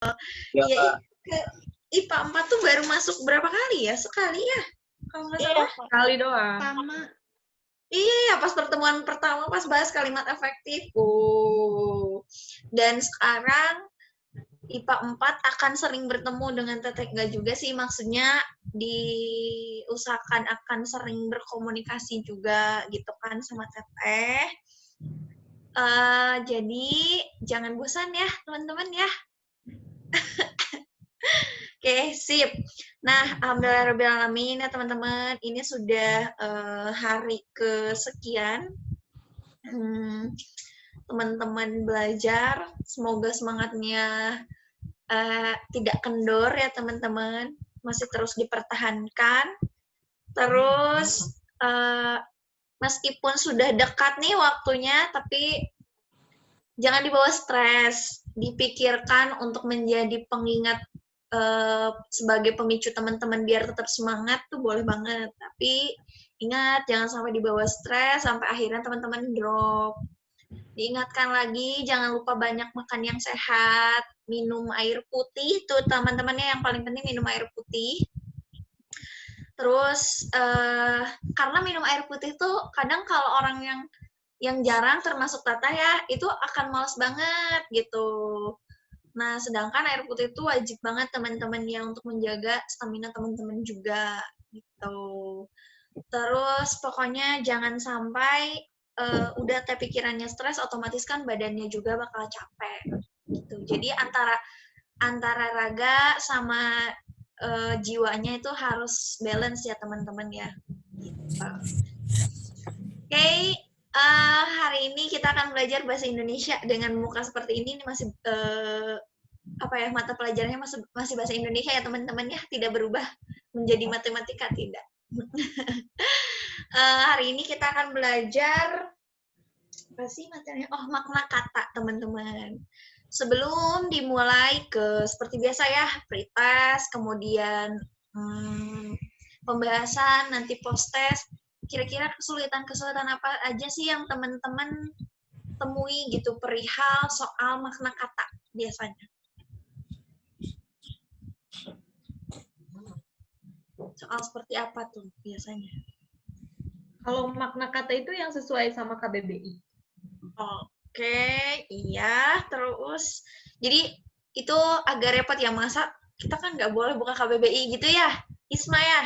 Ya, Iya, Kak. ke IPA 4 tuh baru masuk berapa kali ya? Sekali ya? Kalau nggak Iya, salah. sekali doang. Sama. Iya, pas pertemuan pertama pas bahas kalimat efektif. Dan sekarang IPA 4 akan sering bertemu dengan Teteh. Nggak juga sih, maksudnya diusahakan akan sering berkomunikasi juga gitu kan sama Teteh. Jadi jangan bosan ya teman-teman ya. Oke, sip. Nah, alhamdulillahirrahmanirrahim ya teman-teman. Ini sudah hari kesekian. Teman-teman belajar. Semoga semangatnya tidak kendor ya teman-teman. Masih terus dipertahankan. Terus, meskipun sudah dekat nih waktunya, tapi jangan dibawa stres. Dipikirkan untuk menjadi pengingat sebagai pemicu teman-teman biar tetap semangat tuh boleh banget. Tapi ingat jangan sampai dibawa stres sampai akhirnya teman-teman drop. Diingatkan lagi jangan lupa banyak makan yang sehat, minum air putih tuh teman-temannya, yang paling penting minum air putih. Terus karena minum air putih tuh kadang kalau orang yang jarang termasuk Tata ya, itu akan males banget gitu. Nah, sedangkan air putih itu wajib banget teman-teman ya untuk menjaga stamina teman-teman juga gitu. Terus pokoknya jangan sampai udah teh pikirannya stres, otomatis kan badannya juga bakal capek gitu. Jadi antara raga sama jiwanya itu harus balance ya teman-teman ya. Gitu. Oke. Hari ini kita akan belajar bahasa Indonesia dengan muka seperti ini masih mata pelajarannya masih bahasa Indonesia ya teman-teman ya, tidak berubah menjadi matematika, tidak. Hari ini kita akan belajar apa sih materinya? Makna kata teman-teman. Sebelum dimulai seperti biasa ya, pretest, kemudian pembahasan, nanti post-test. Kira-kira kesulitan-kesulitan apa aja sih yang teman-teman temui gitu perihal soal makna kata biasanya? Soal seperti apa tuh biasanya? Kalau makna kata itu yang sesuai sama KBBI. Oke, iya. Terus, jadi itu agak repot ya, masa kita kan nggak boleh buka KBBI gitu ya, Isma ya?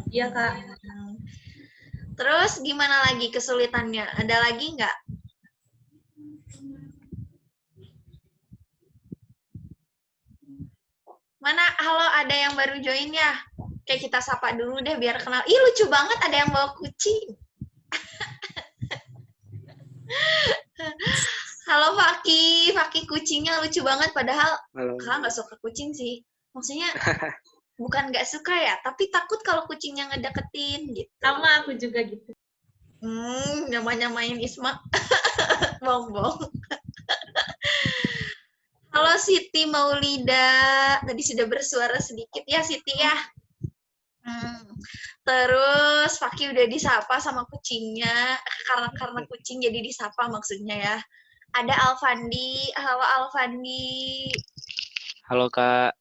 Iya, Kak. Terus gimana lagi kesulitannya? Ada lagi nggak? Mana? Halo, ada yang baru join ya? Kayak kita sapa dulu deh biar kenal. Ih, lucu banget ada yang bawa kucing. Halo Faki, Faki kucingnya lucu banget. Padahal Kakak nggak suka kucing sih. Maksudnya bukan nggak suka ya, tapi takut kalau kucingnya ngedeketin gitu. Sama aku juga gitu. Nyamain Isma. Bongbong. Halo Siti Maulida, tadi sudah bersuara sedikit ya Siti ya. Terus Faki udah disapa sama kucingnya, karena kucing jadi disapa maksudnya ya. Ada Alfandi, halo Alfandi. Halo Kak.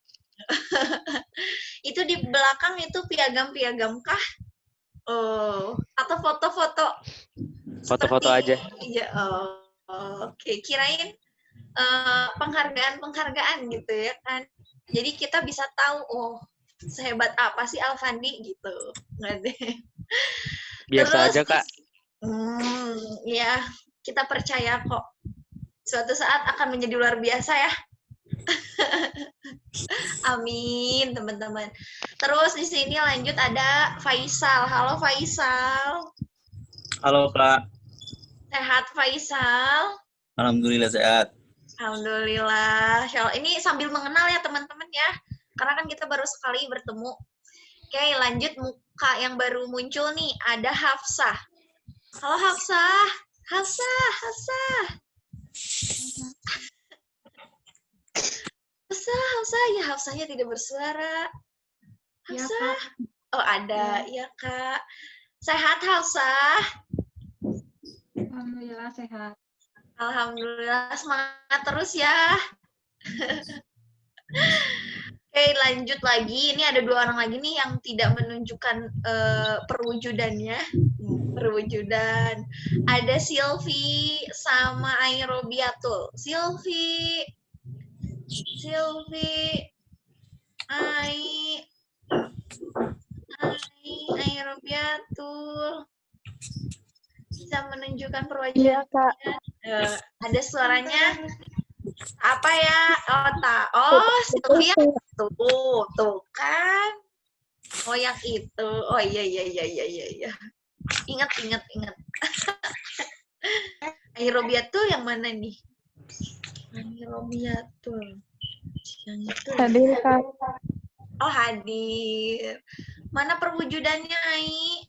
Itu di belakang itu piagam-piagam kah? Atau foto-foto? Foto-foto aja. Iya, oke. Kirain penghargaan gitu ya kan. Jadi kita bisa tahu, sehebat apa sih Alfandi gitu. Nggak deh. Biasa Terus, aja Kak. Ya, kita percaya kok. Suatu saat akan menjadi luar biasa ya. Amin, teman-teman. Terus di sini lanjut ada Faisal. Halo Faisal. Halo Kak. Sehat Faisal? Alhamdulillah sehat. Alhamdulillah. Ini sambil mengenal ya teman-teman ya. Karena kan kita baru sekali bertemu. Oke, lanjut muka yang baru muncul nih. Ada Hafsah. Halo Hafsah. Hafsah. Ya Hafsahnya tidak bersuara. Hafsah. Ya, oh ada, ya Kak. Sehat Hafsah? Alhamdulillah sehat. Alhamdulillah, semangat terus ya. lanjut lagi. Ini ada 2 orang lagi nih yang tidak menunjukkan perwujudannya. Perwujudan. Ada Silvi sama Airobiatul. Silvi, Airobiatul. Bisa menunjukkan perwujudan. Iya, Kak. Ada suaranya. Apa ya? Silvia. Tuh kan. Oh, yang itu. Oh, iya. Ingat. Airobiatul yang mana nih? Airobiatul. Yang itu. Hadir, Kak. Oh, hadir. Mana perwujudannya, Ai?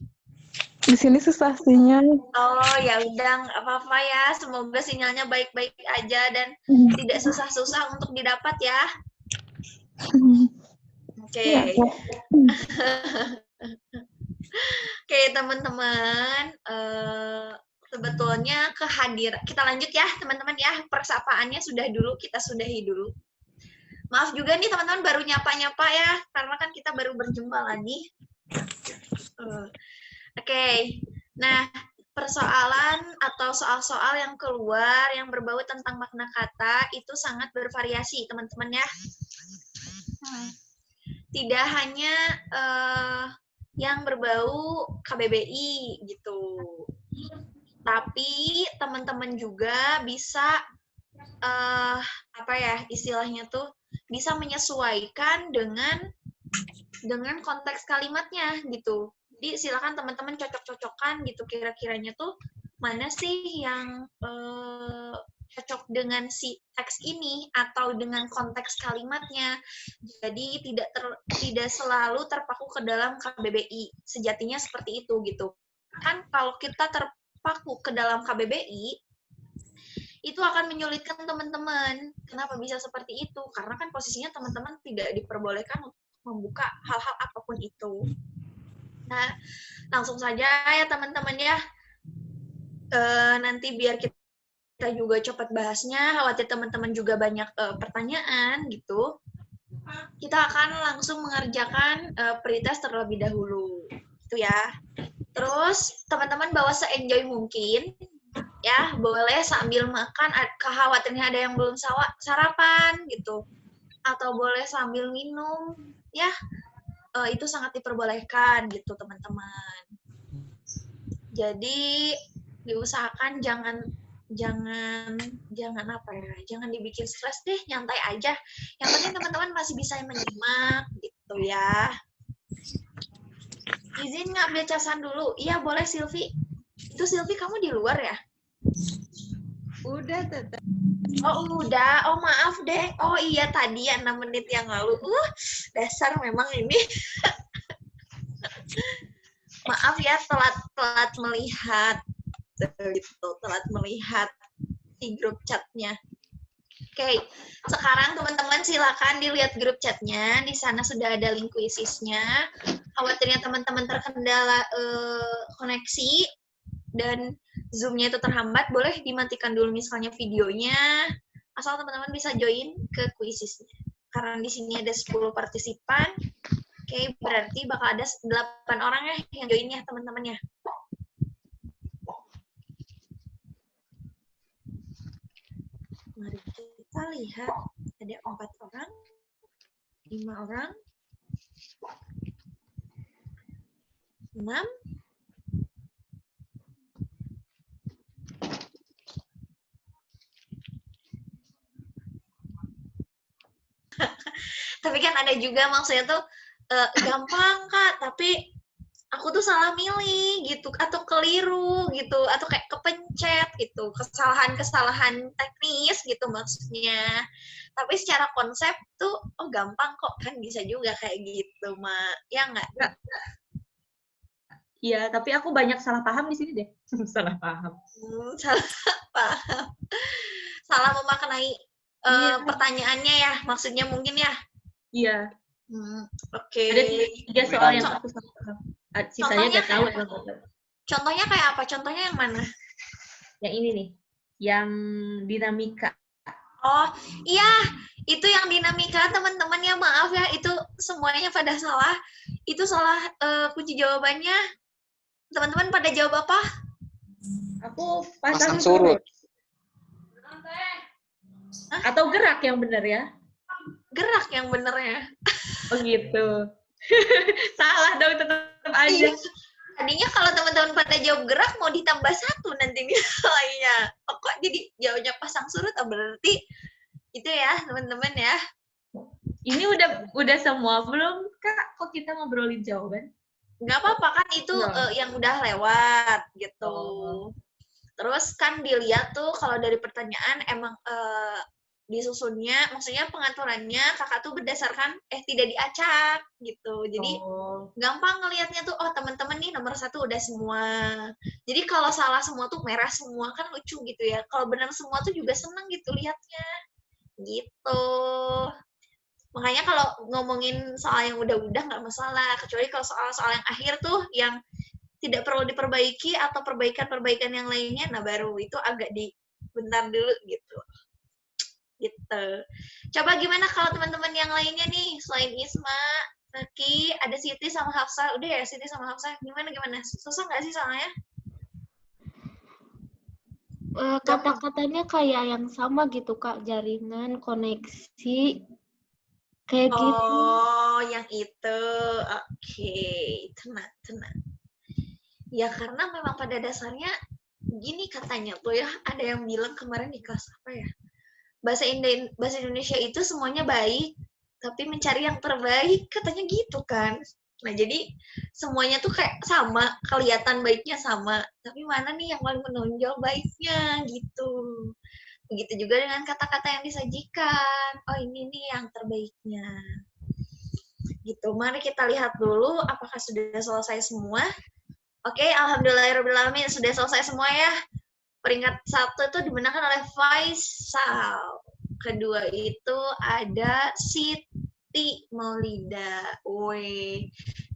Di sini susah sinyal. Oh, ya udah, nggak apa-apa ya. Semoga sinyalnya baik-baik aja dan tidak susah-susah untuk didapat ya. Oke. Iya, Kak. Oke, teman-teman. Sebetulnya kehadiran. Kita lanjut ya, teman-teman ya. Persapaannya kita sudahi dulu. Maaf juga nih teman-teman baru nyapa-nyapa ya, karena kan kita baru berjumpa lagi. Oke. Nah, persoalan atau soal-soal yang keluar yang berbau tentang makna kata itu sangat bervariasi, teman-teman ya. Tidak hanya yang berbau KBBI gitu. Tapi teman-teman juga bisa istilahnya tuh bisa menyesuaikan dengan konteks kalimatnya gitu. Jadi silakan teman-teman cocok-cocokkan gitu kira-kiranya tuh mana sih yang cocok dengan si teks ini atau dengan konteks kalimatnya. Jadi tidak selalu terpaku ke dalam KBBI. Sejatinya seperti itu gitu. Kan kalau kita terpaku ke dalam KBBI itu akan menyulitkan teman-teman. Kenapa bisa seperti itu? Karena kan posisinya teman-teman tidak diperbolehkan untuk membuka hal-hal apapun itu. Nah, langsung saja ya teman-teman ya. Nanti biar kita juga cepat bahasnya, khawatir teman-teman juga banyak pertanyaan gitu. Kita akan langsung mengerjakan pretest terlebih dahulu. Itu ya. Terus teman-teman bawa se-enjoy mungkin. Ya, boleh sambil makan, khawatirnya ada yang belum sarapan gitu. Atau boleh sambil minum, ya. Itu sangat diperbolehkan gitu, teman-teman. Jadi diusahakan jangan dibikin stres deh, nyantai aja. Yang penting teman-teman masih bisa menyimak gitu ya. Izin ngambil casan dulu. Iya, boleh Silvi. Itu Silvi kamu di luar ya? Udah, Tete. Oh, udah. Oh, maaf deh. Oh iya, tadi ya 6 menit yang lalu. Dasar memang ini. Maaf ya, telat melihat. Gitu, telat melihat di grup chatnya. Oke, sekarang teman-teman silakan dilihat grup chatnya. Di sana sudah ada link quizisnya. Khawatirnya teman-teman terkendala koneksi dan Zoom-nya itu terhambat, boleh dimatikan dulu misalnya videonya, asal teman-teman bisa join ke quizisnya. Karena di sini ada 10 partisipan, oke, berarti bakal ada 8 orang ya yang join ya teman-teman ya. Mari kita lihat, ada 4 orang, 5 orang, 6, tapi kan ada juga maksudnya tuh gampang Kak, tapi aku tuh salah milih gitu atau keliru gitu atau kayak kepencet gitu, kesalahan teknis gitu maksudnya. Tapi secara konsep tuh gampang kok, kan bisa juga kayak gitu, Mak. Ya enggak? Iya, tapi aku banyak salah paham di sini deh. Salah paham. Salah paham. Salah memaknai pertanyaannya ya, maksudnya mungkin ya. Iya. Oke. Ada 3 soal yang aku salah paham. Sisanya nggak tahu. Contohnya kayak apa? Contohnya yang mana? Yang ini nih, yang dinamika. Oh, iya, itu yang dinamika teman-teman ya, maaf ya, itu semuanya pada salah. Itu salah kunci jawabannya. Teman-teman pada jawab apa? Aku Pasang pasang surut. surut. Atau gerak yang benar ya? Gerak yang benernya. Oh gitu. Salah dong, tetap aja. Iya. Tadinya kalau teman-teman pada jawab gerak mau ditambah 1 nanti nilainya. Oh, kok jadi jawabnya pasang surut? Oh, berarti itu ya teman-teman ya. Ini udah semua belum, Kak? Kok kita ngobrolin jawaban? Nggak apa-apa kan itu Nggak. yang udah lewat gitu. Oh. Terus kan dilihat tuh kalau dari pertanyaan emang disusunnya, maksudnya pengaturannya kakak tuh berdasarkan tidak diacak gitu. Jadi gampang ngelihatnya tuh, oh teman-teman nih nomor 1 udah semua. Jadi kalau salah semua tuh merah semua kan lucu gitu ya. Kalau benar semua tuh juga seneng gitu lihatnya. Gitu. Makanya kalau ngomongin soal yang udah-udah nggak masalah. Kecuali kalau soal-soal yang akhir tuh yang tidak perlu diperbaiki atau perbaikan-perbaikan yang lainnya, nah baru itu agak bentar dulu gitu. Gitu. Coba gimana kalau teman-teman yang lainnya nih, selain Isma, Naki, ada Siti sama Hafsah. Udah ya Siti sama Hafsah. Gimana? Susah nggak sih soalnya? Kata-katanya kayak yang sama gitu, Kak. Jaringan, koneksi, kayak gitu. Oh, yang itu. Oke. Tenang. Ya karena memang pada dasarnya gini katanya tuh ya, ada yang bilang kemarin di kelas apa ya? Bahasa Indonesia itu semuanya baik, tapi mencari yang terbaik, katanya gitu kan. Nah, jadi semuanya tuh kayak sama, kelihatan baiknya sama, tapi mana nih yang paling menonjol baiknya gitu. Begitu juga dengan kata-kata yang disajikan. Oh, ini nih yang terbaiknya. Gitu. Mari kita lihat dulu apakah sudah selesai semua. Oke, alhamdulillahirobbilalamin sudah selesai semua ya. Peringkat 1 itu dimenangkan oleh Faisal. Kedua itu ada Siti Maulida.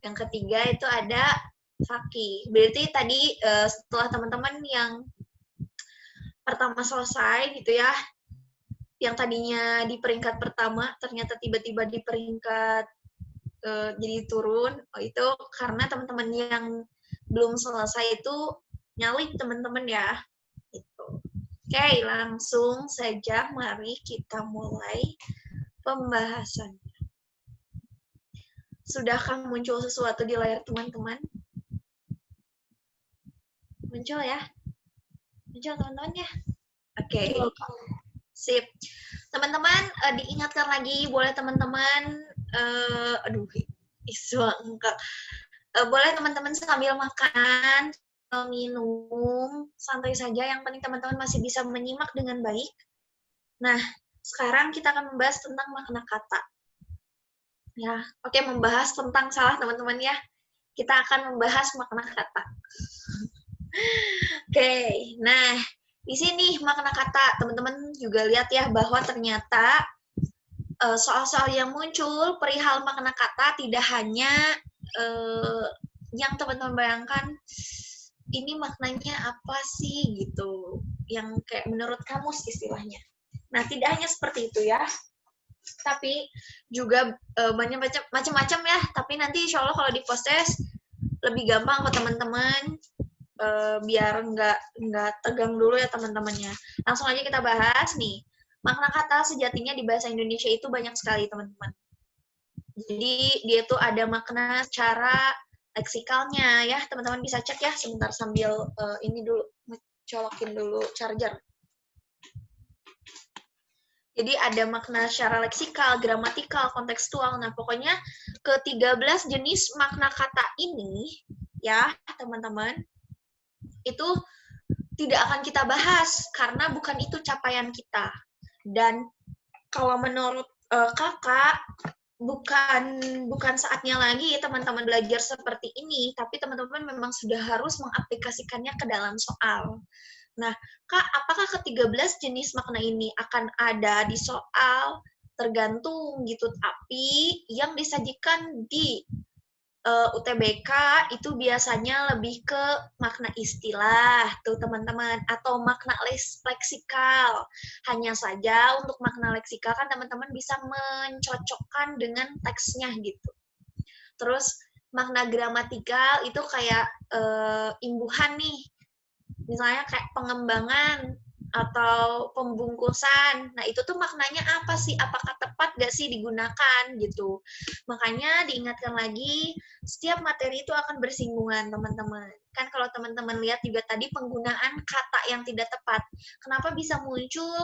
Yang ketiga itu ada Faki. Berarti tadi setelah teman-teman yang pertama selesai gitu ya, yang tadinya di peringkat pertama ternyata tiba-tiba di peringkat jadi turun. Oh, itu karena teman-teman yang belum selesai itu nyalip teman-teman ya. Oke, langsung saja mari kita mulai pembahasannya. Sudahkah muncul sesuatu di layar teman-teman? Muncul ya? Muncul teman-teman ya? Oke. Sip. Teman-teman, diingatkan lagi, boleh teman-teman, boleh teman-teman sambil makan, minum, santai saja. Yang penting teman-teman masih bisa menyimak dengan baik. Nah, sekarang kita akan membahas tentang makna kata. Ya, oke, membahas tentang salah teman-teman ya. Kita akan membahas makna kata. Oke, nah di sini makna kata teman-teman juga lihat ya bahwa ternyata soal-soal yang muncul perihal makna kata tidak hanya yang teman-teman bayangkan ini maknanya apa sih gitu, yang kayak menurut kamus istilahnya. Nah, tidak hanya seperti itu ya, tapi juga banyak macam-macam ya. Tapi nanti insya Allah kalau di post-test lebih gampang ke teman-teman, biar nggak tegang dulu ya teman-temannya. Langsung aja kita bahas nih. Makna kata sejatinya di bahasa Indonesia itu banyak sekali teman-teman. Jadi dia tuh ada makna secara leksikalnya ya, teman-teman bisa cek ya sebentar sambil ini dulu colokin dulu charger. Jadi ada makna secara leksikal, gramatikal, kontekstual. Nah, pokoknya ke-13 jenis makna kata ini ya, teman-teman, itu tidak akan kita bahas karena bukan itu capaian kita. Dan kalau menurut kakak, bukan saatnya lagi teman-teman belajar seperti ini, tapi teman-teman memang sudah harus mengaplikasikannya ke dalam soal. Nah, Kak, apakah ke-13 jenis makna ini akan ada di soal? Tergantung gitu, tapi yang disajikan di UTBK itu biasanya lebih ke makna istilah tuh teman-teman, atau makna leksikal. Hanya saja untuk makna leksikal kan teman-teman bisa mencocokkan dengan teksnya gitu. Terus makna gramatikal itu kayak imbuhan nih, misalnya kayak pengembangan atau pembungkusan. Nah, itu tuh maknanya apa sih? Apakah tepat gak sih digunakan gitu. Makanya diingatkan lagi, setiap materi itu akan bersinggungan, teman-teman. Kan kalau teman-teman lihat juga tadi penggunaan kata yang tidak tepat. Kenapa bisa muncul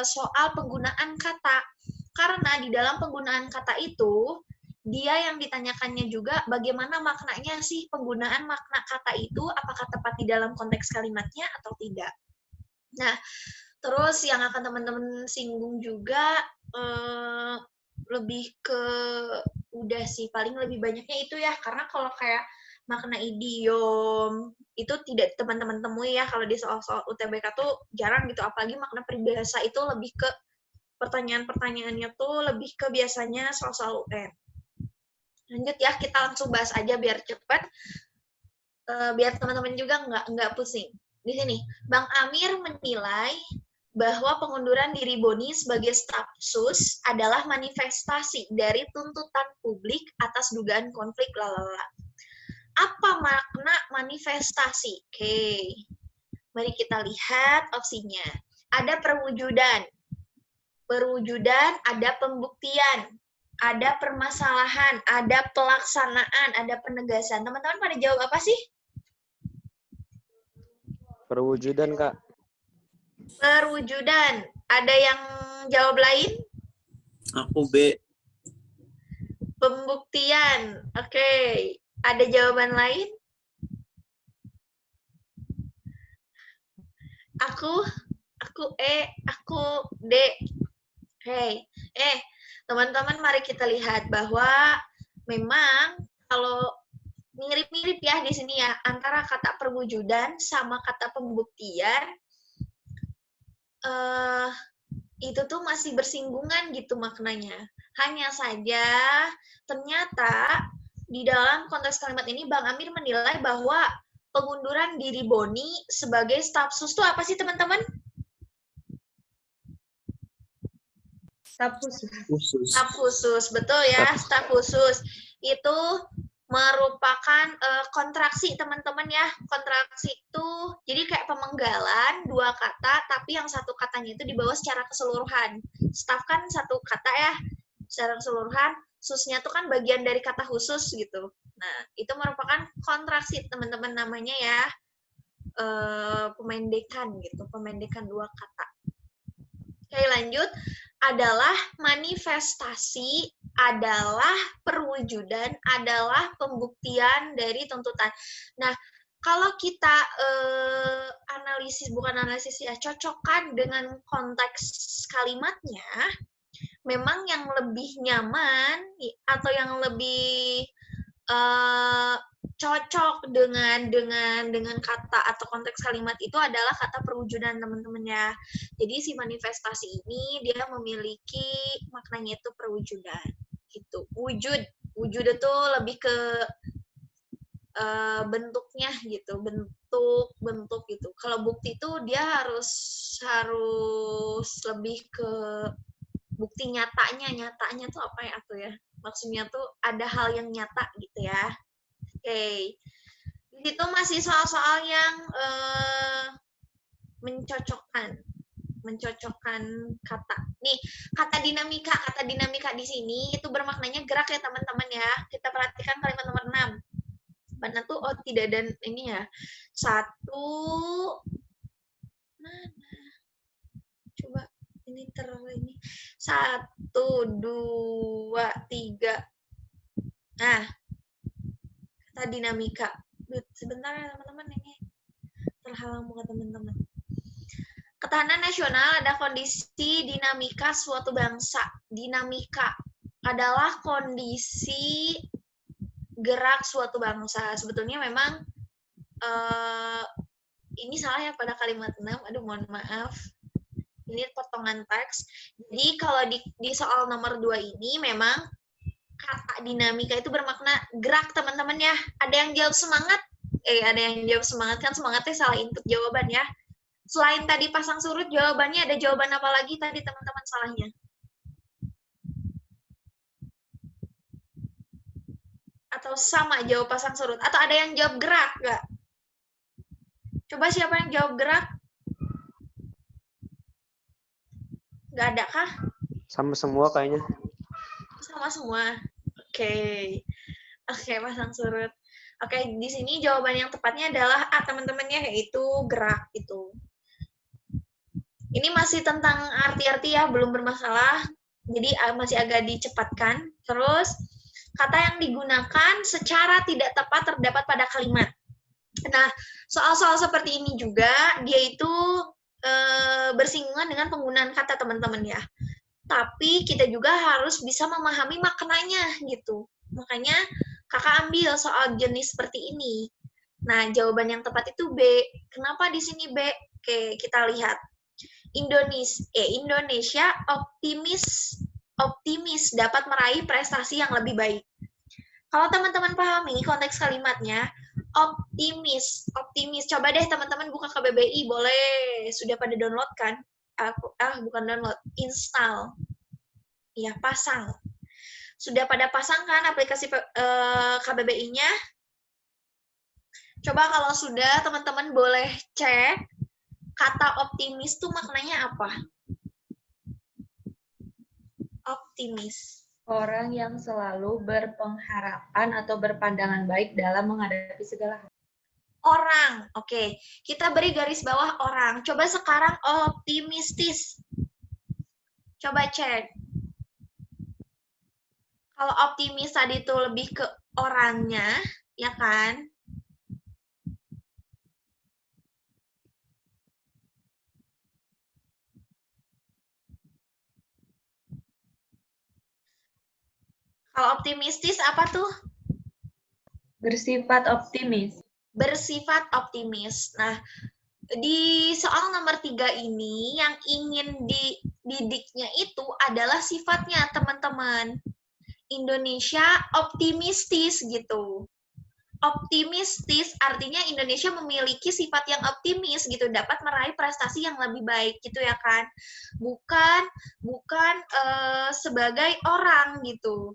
soal penggunaan kata? Karena di dalam penggunaan kata itu, dia yang ditanyakannya juga bagaimana maknanya sih penggunaan makna kata itu, apakah tepat di dalam konteks kalimatnya atau tidak. Nah, terus yang akan teman-teman singgung juga lebih ke udah sih, paling lebih banyaknya itu ya, karena kalau kayak makna idiom itu tidak teman-teman temui ya kalau di soal-soal UTBK tuh jarang gitu, apalagi makna peribahasa itu lebih ke pertanyaan-pertanyaannya tuh lebih ke biasanya soal-soal UN. Lanjut ya, kita langsung bahas aja biar cepet, biar teman-teman juga nggak pusing. Di sini, Bang Amir menilai bahwa pengunduran diri Boni sebagai staf sus adalah manifestasi dari tuntutan publik atas dugaan konflik lalala. Apa makna manifestasi? Oke, mari kita lihat opsinya. Ada perwujudan, ada pembuktian, ada permasalahan, ada pelaksanaan, ada penegasan. Teman-teman pada jawab apa sih? Perwujudan, Kak. Perwujudan. Ada yang jawab lain? Aku B. Pembuktian. Oke. Ada jawaban lain? Aku E, aku D. Oke. Teman-teman mari kita lihat bahwa memang kalau mirip-mirip ya di sini ya antara kata perwujudan sama kata pembuktian, itu tuh masih bersinggungan gitu maknanya. Hanya saja ternyata di dalam konteks kalimat ini Bang Amir menilai bahwa pengunduran diri Boni sebagai staf sus itu apa sih teman-teman? Staf khusus. Khusus. Staf khusus, betul ya, staf khusus. Itu merupakan kontraksi teman-teman ya. Kontraksi itu jadi kayak pemenggalan dua kata, tapi yang satu katanya itu dibawa secara keseluruhan. Staf kan satu kata ya, secara keseluruhan. Susnya itu kan bagian dari kata khusus gitu. Nah, itu merupakan kontraksi teman-teman namanya ya. Pemendekan gitu, pemendekan dua kata. Oke, lanjut. Adalah manifestasi, adalah perwujudan, adalah pembuktian dari tuntutan. Nah, kalau kita bukan analisis ya, cocokkan dengan konteks kalimatnya, memang yang lebih nyaman atau yang lebih cocok dengan kata atau konteks kalimat itu adalah kata perwujudan teman-teman ya. Jadi si manifestasi ini dia memiliki maknanya itu perwujudan gitu. Wujud itu lebih ke bentuknya gitu, bentuk gitu. Kalau bukti itu dia harus lebih ke bukti nyatanya tuh apa ya tuh ya? Maksudnya tuh ada hal yang nyata gitu ya. Oke. Di situ masih soal-soal yang mencocokkan kata. Nih, kata dinamika di sini itu bermaknanya gerak ya teman-teman ya. Kita perhatikan kalimat nomor 6. Mana tuh tidak dan ini ya. 1 mana? Coba ini 1 2 3. Nah, kata dinamika. Sebentar ya teman-teman, ini terhalang muka teman-teman. Ketahanan nasional ada kondisi dinamika suatu bangsa. Dinamika adalah kondisi gerak suatu bangsa. Sebetulnya memang ini salah ya pada kalimat 6. Aduh, mohon maaf. Ini potongan teks. Jadi kalau di soal nomor 2 ini memang kata dinamika itu bermakna gerak, teman-teman ya. Ada yang jawab semangat? Ada yang jawab semangat, kan semangatnya salah input jawaban ya. Selain tadi pasang surut jawabannya, ada jawaban apa lagi tadi teman-teman salahnya? Atau sama jawab pasang surut? Atau ada yang jawab gerak nggak? Coba siapa yang jawab gerak? Nggak ada kah? Sama semua kayaknya. Sama semua. Oke, pasang surut. Oke, di sini jawaban yang tepatnya adalah A, teman-temannya, yaitu gerak itu. Ini masih tentang arti-arti ya, belum bermasalah. Jadi masih agak dicepatkan. Terus, kata yang digunakan secara tidak tepat terdapat pada kalimat. Nah, soal-soal seperti ini juga, dia itu bersinggungan dengan penggunaan kata, teman-teman ya. Tapi kita juga harus bisa memahami maknanya gitu. Makanya kakak ambil soal jenis seperti ini. Nah, jawaban yang tepat itu B. Kenapa di sini B? Oke, kita lihat. Indonesia optimis dapat meraih prestasi yang lebih baik. Kalau teman-teman pahami konteks kalimatnya, optimis. Coba deh teman-teman buka KBBI, boleh. Sudah pada download kan? Bukan download, install. Ya, pasang. Sudah pada pasang kan aplikasi KBBI-nya? Coba kalau sudah, teman-teman boleh cek kata optimis itu maknanya apa? Optimis. Orang yang selalu berpengharapan atau berpandangan baik dalam menghadapi segala hal. Orang, oke. Kita beri garis bawah orang. Coba sekarang optimistis. Coba cek. Kalau optimis tadi itu lebih ke orangnya, ya kan? Kalau optimistis apa tuh? Bersifat optimis. Bersifat optimis. Nah, di soal nomor 3 ini yang ingin dididiknya itu adalah sifatnya, teman-teman. Indonesia optimistis gitu. Optimistis artinya Indonesia memiliki sifat yang optimis gitu, dapat meraih prestasi yang lebih baik gitu ya kan. Bukan sebagai orang gitu.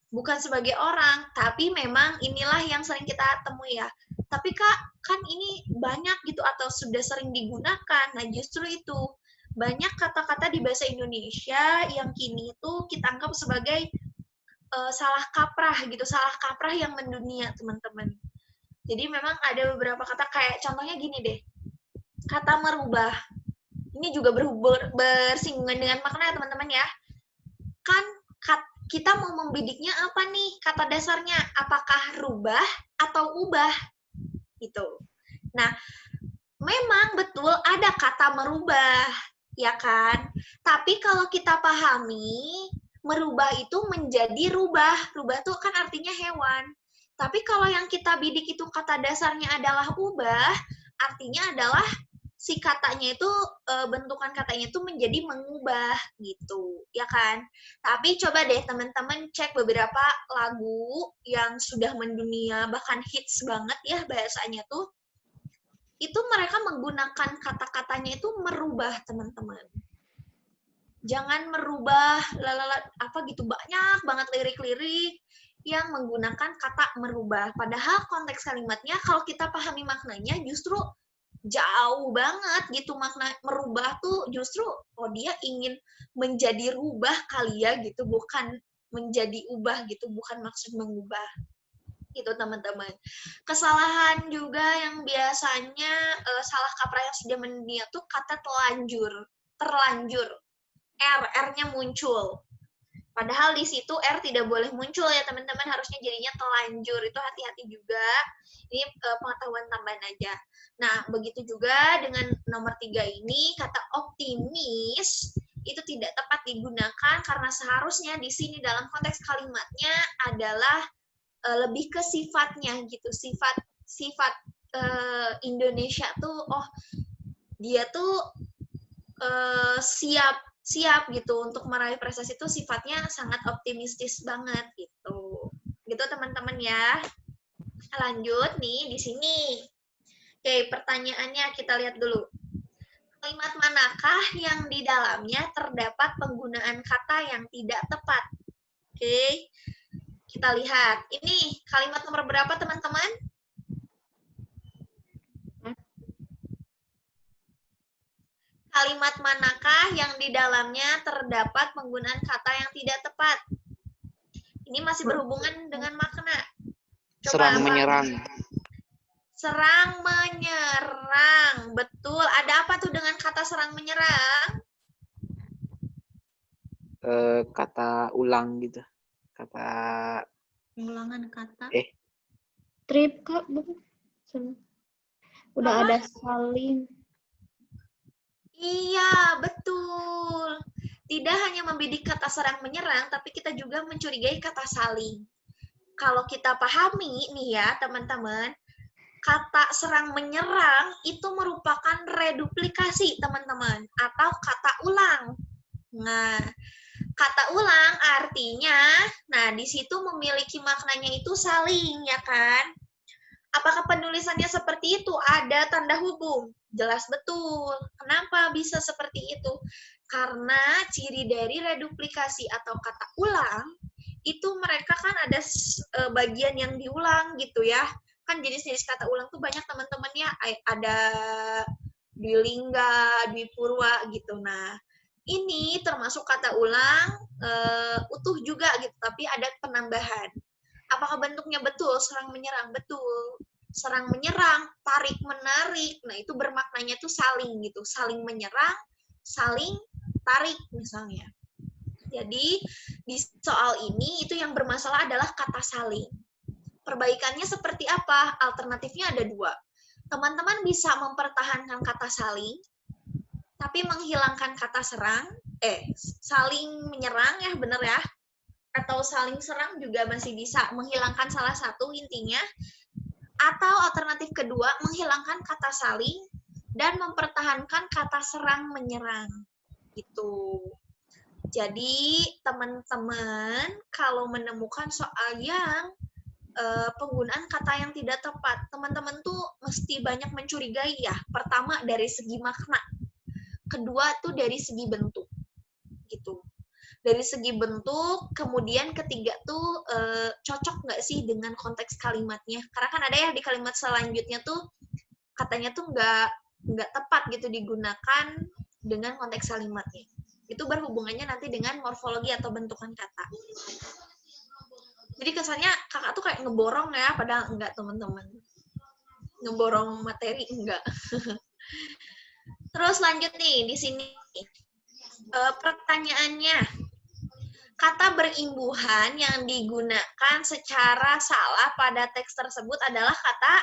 Bukan sebagai orang, tapi memang inilah yang sering kita temui ya. Tapi Kak, kan ini banyak gitu atau sudah sering digunakan. Nah, justru itu banyak kata-kata di bahasa Indonesia yang kini itu kita anggap sebagai salah kaprah gitu, salah kaprah yang mendunia, teman-teman. Jadi memang ada beberapa kata kayak contohnya gini deh. Kata merubah. Ini juga bersinggungan dengan makna ya, teman-teman ya. Kan kita mau membidiknya apa nih kata dasarnya? Apakah rubah atau ubah? Gitu. Nah, memang betul ada kata merubah, ya kan? Tapi kalau kita pahami, merubah itu menjadi rubah. Rubah itu kan artinya hewan. Tapi kalau yang kita bidik itu kata dasarnya adalah ubah, artinya adalah si katanya itu, bentukan katanya itu menjadi mengubah gitu, ya kan? Tapi coba deh teman-teman cek beberapa lagu yang sudah mendunia, bahkan hits banget ya bahasanya tuh, itu mereka menggunakan kata-katanya itu merubah, teman-teman. Jangan merubah, apa gitu, banyak banget lirik-lirik yang menggunakan kata merubah. Padahal konteks kalimatnya, kalau kita pahami maknanya, justru jauh banget gitu makna merubah tuh justru dia ingin menjadi rubah kali ya gitu, bukan menjadi ubah gitu, bukan maksud mengubah gitu teman-teman. Kesalahan juga yang biasanya salah kaprah yang sudah mendunia tuh kata terlanjur. R-nya muncul. Padahal di situ R tidak boleh muncul ya teman-teman, harusnya jadinya telanjur. Itu hati-hati juga. Ini pengetahuan tambahan aja. Nah, begitu juga dengan nomor 3 ini, kata optimis itu tidak tepat digunakan karena seharusnya di sini dalam konteks kalimatnya adalah lebih ke sifatnya gitu. Sifat Indonesia tuh, dia tuh siap gitu untuk meraih prestasi itu sifatnya sangat optimistis banget gitu. gitu. Gitu teman-teman ya. Lanjut nih di sini. Oke, pertanyaannya kita lihat dulu. Kalimat manakah yang di dalamnya terdapat penggunaan kata yang tidak tepat? Oke, kita lihat. Ini kalimat nomor berapa teman-teman? Kalimat manakah yang di dalamnya terdapat penggunaan kata yang tidak tepat? Ini masih berhubungan dengan makna. Serang apa? menyerang. Serang menyerang. Betul. Ada apa tuh dengan kata serang menyerang? Kata ulang gitu. Kata Pengulangan kata. Eh. Trip, Kak. Udah Apa? ada saling. Iya, betul. Tidak hanya membidik kata serang menyerang, tapi kita juga mencurigai kata saling. Kalau kita pahami nih ya, teman-teman, kata serang menyerang itu merupakan reduplikasi, teman-teman, atau kata ulang. Nah, kata ulang artinya, nah di situ memiliki maknanya itu saling, ya kan? Apakah penulisannya seperti itu? Ada tanda hubung. Jelas betul. Kenapa bisa seperti itu? Karena ciri dari reduplikasi atau kata ulang, itu mereka kan ada bagian yang diulang gitu ya. Kan jenis-jenis kata ulang tuh banyak teman-teman ya. Ada dwilingga, dwipurwa gitu. Nah, ini termasuk kata ulang utuh juga gitu, tapi ada penambahan. Apakah bentuknya betul? Serang menyerang, betul. Serang menyerang, tarik menarik. Nah, itu bermaknanya tuh saling gitu. Saling menyerang, saling tarik misalnya. Jadi, di soal ini itu yang bermasalah adalah kata saling. Perbaikannya seperti apa? Alternatifnya ada dua. Teman-teman bisa mempertahankan kata saling, tapi menghilangkan kata serang. Saling menyerang ya, bener ya. Atau saling serang juga masih bisa menghilangkan salah satu intinya, atau alternatif kedua menghilangkan kata saling dan mempertahankan kata serang menyerang gitu. Jadi teman-teman kalau menemukan soal yang penggunaan kata yang tidak tepat, teman-teman tuh mesti banyak mencurigai ya. Pertama dari segi makna, kedua tuh dari segi bentuk gitu. Dari segi bentuk, kemudian ketiga tuh cocok nggak sih dengan konteks kalimatnya? Karena kan ada ya di kalimat selanjutnya tuh katanya tuh nggak tepat gitu digunakan dengan konteks kalimatnya. Itu berhubungannya nanti dengan morfologi atau bentukan kata. Jadi kesannya kakak tuh kayak ngeborong ya, padahal enggak teman-teman. Ngeborong materi enggak. Terus lanjut nih di sini pertanyaannya. Kata berimbuhan yang digunakan secara salah pada teks tersebut adalah kata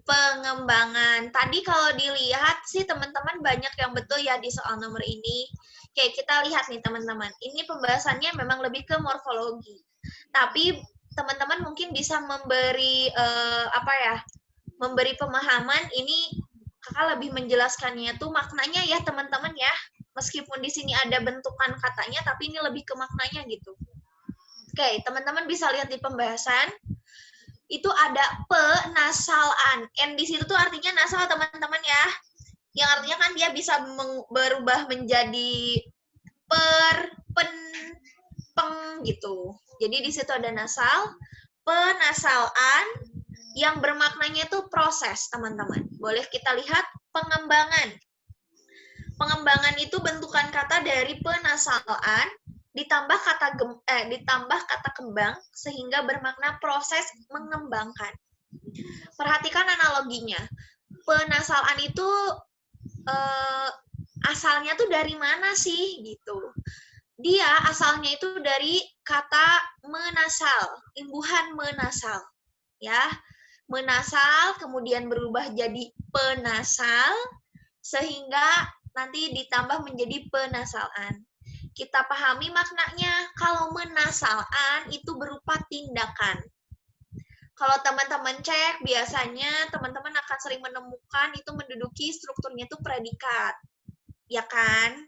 pengembangan. Tadi kalau dilihat sih teman-teman banyak yang betul ya di soal nomor ini. Oke, kita lihat nih teman-teman. Ini pembahasannya memang lebih ke morfologi. Tapi teman-teman mungkin bisa memberi memberi pemahaman ini kakak lebih menjelaskannya tuh maknanya ya teman-teman ya. Meskipun di sini ada bentukan katanya, tapi ini lebih ke maknanya gitu. Oke, teman-teman bisa lihat di pembahasan. Itu ada nasal an. N di situ tuh artinya nasal teman-teman ya. Yang artinya kan dia bisa berubah menjadi pen, peng gitu. Jadi di situ ada nasal, nasal an, yang bermaknanya itu proses, teman-teman. Boleh kita lihat pengembangan. Pengembangan itu bentukan kata dari penasalan ditambah kata kembang sehingga bermakna proses mengembangkan. Perhatikan analoginya. Penasalan itu asalnya tuh dari mana sih gitu. Dia asalnya itu dari kata menasal, imbuhan menasal. Ya, menasal kemudian berubah jadi penasal sehingga nanti ditambah menjadi penasalan. Kita pahami maknanya. Kalau menasalan itu berupa tindakan. Kalau teman-teman cek, biasanya teman-teman akan sering menemukan itu menduduki strukturnya itu predikat. Ya kan?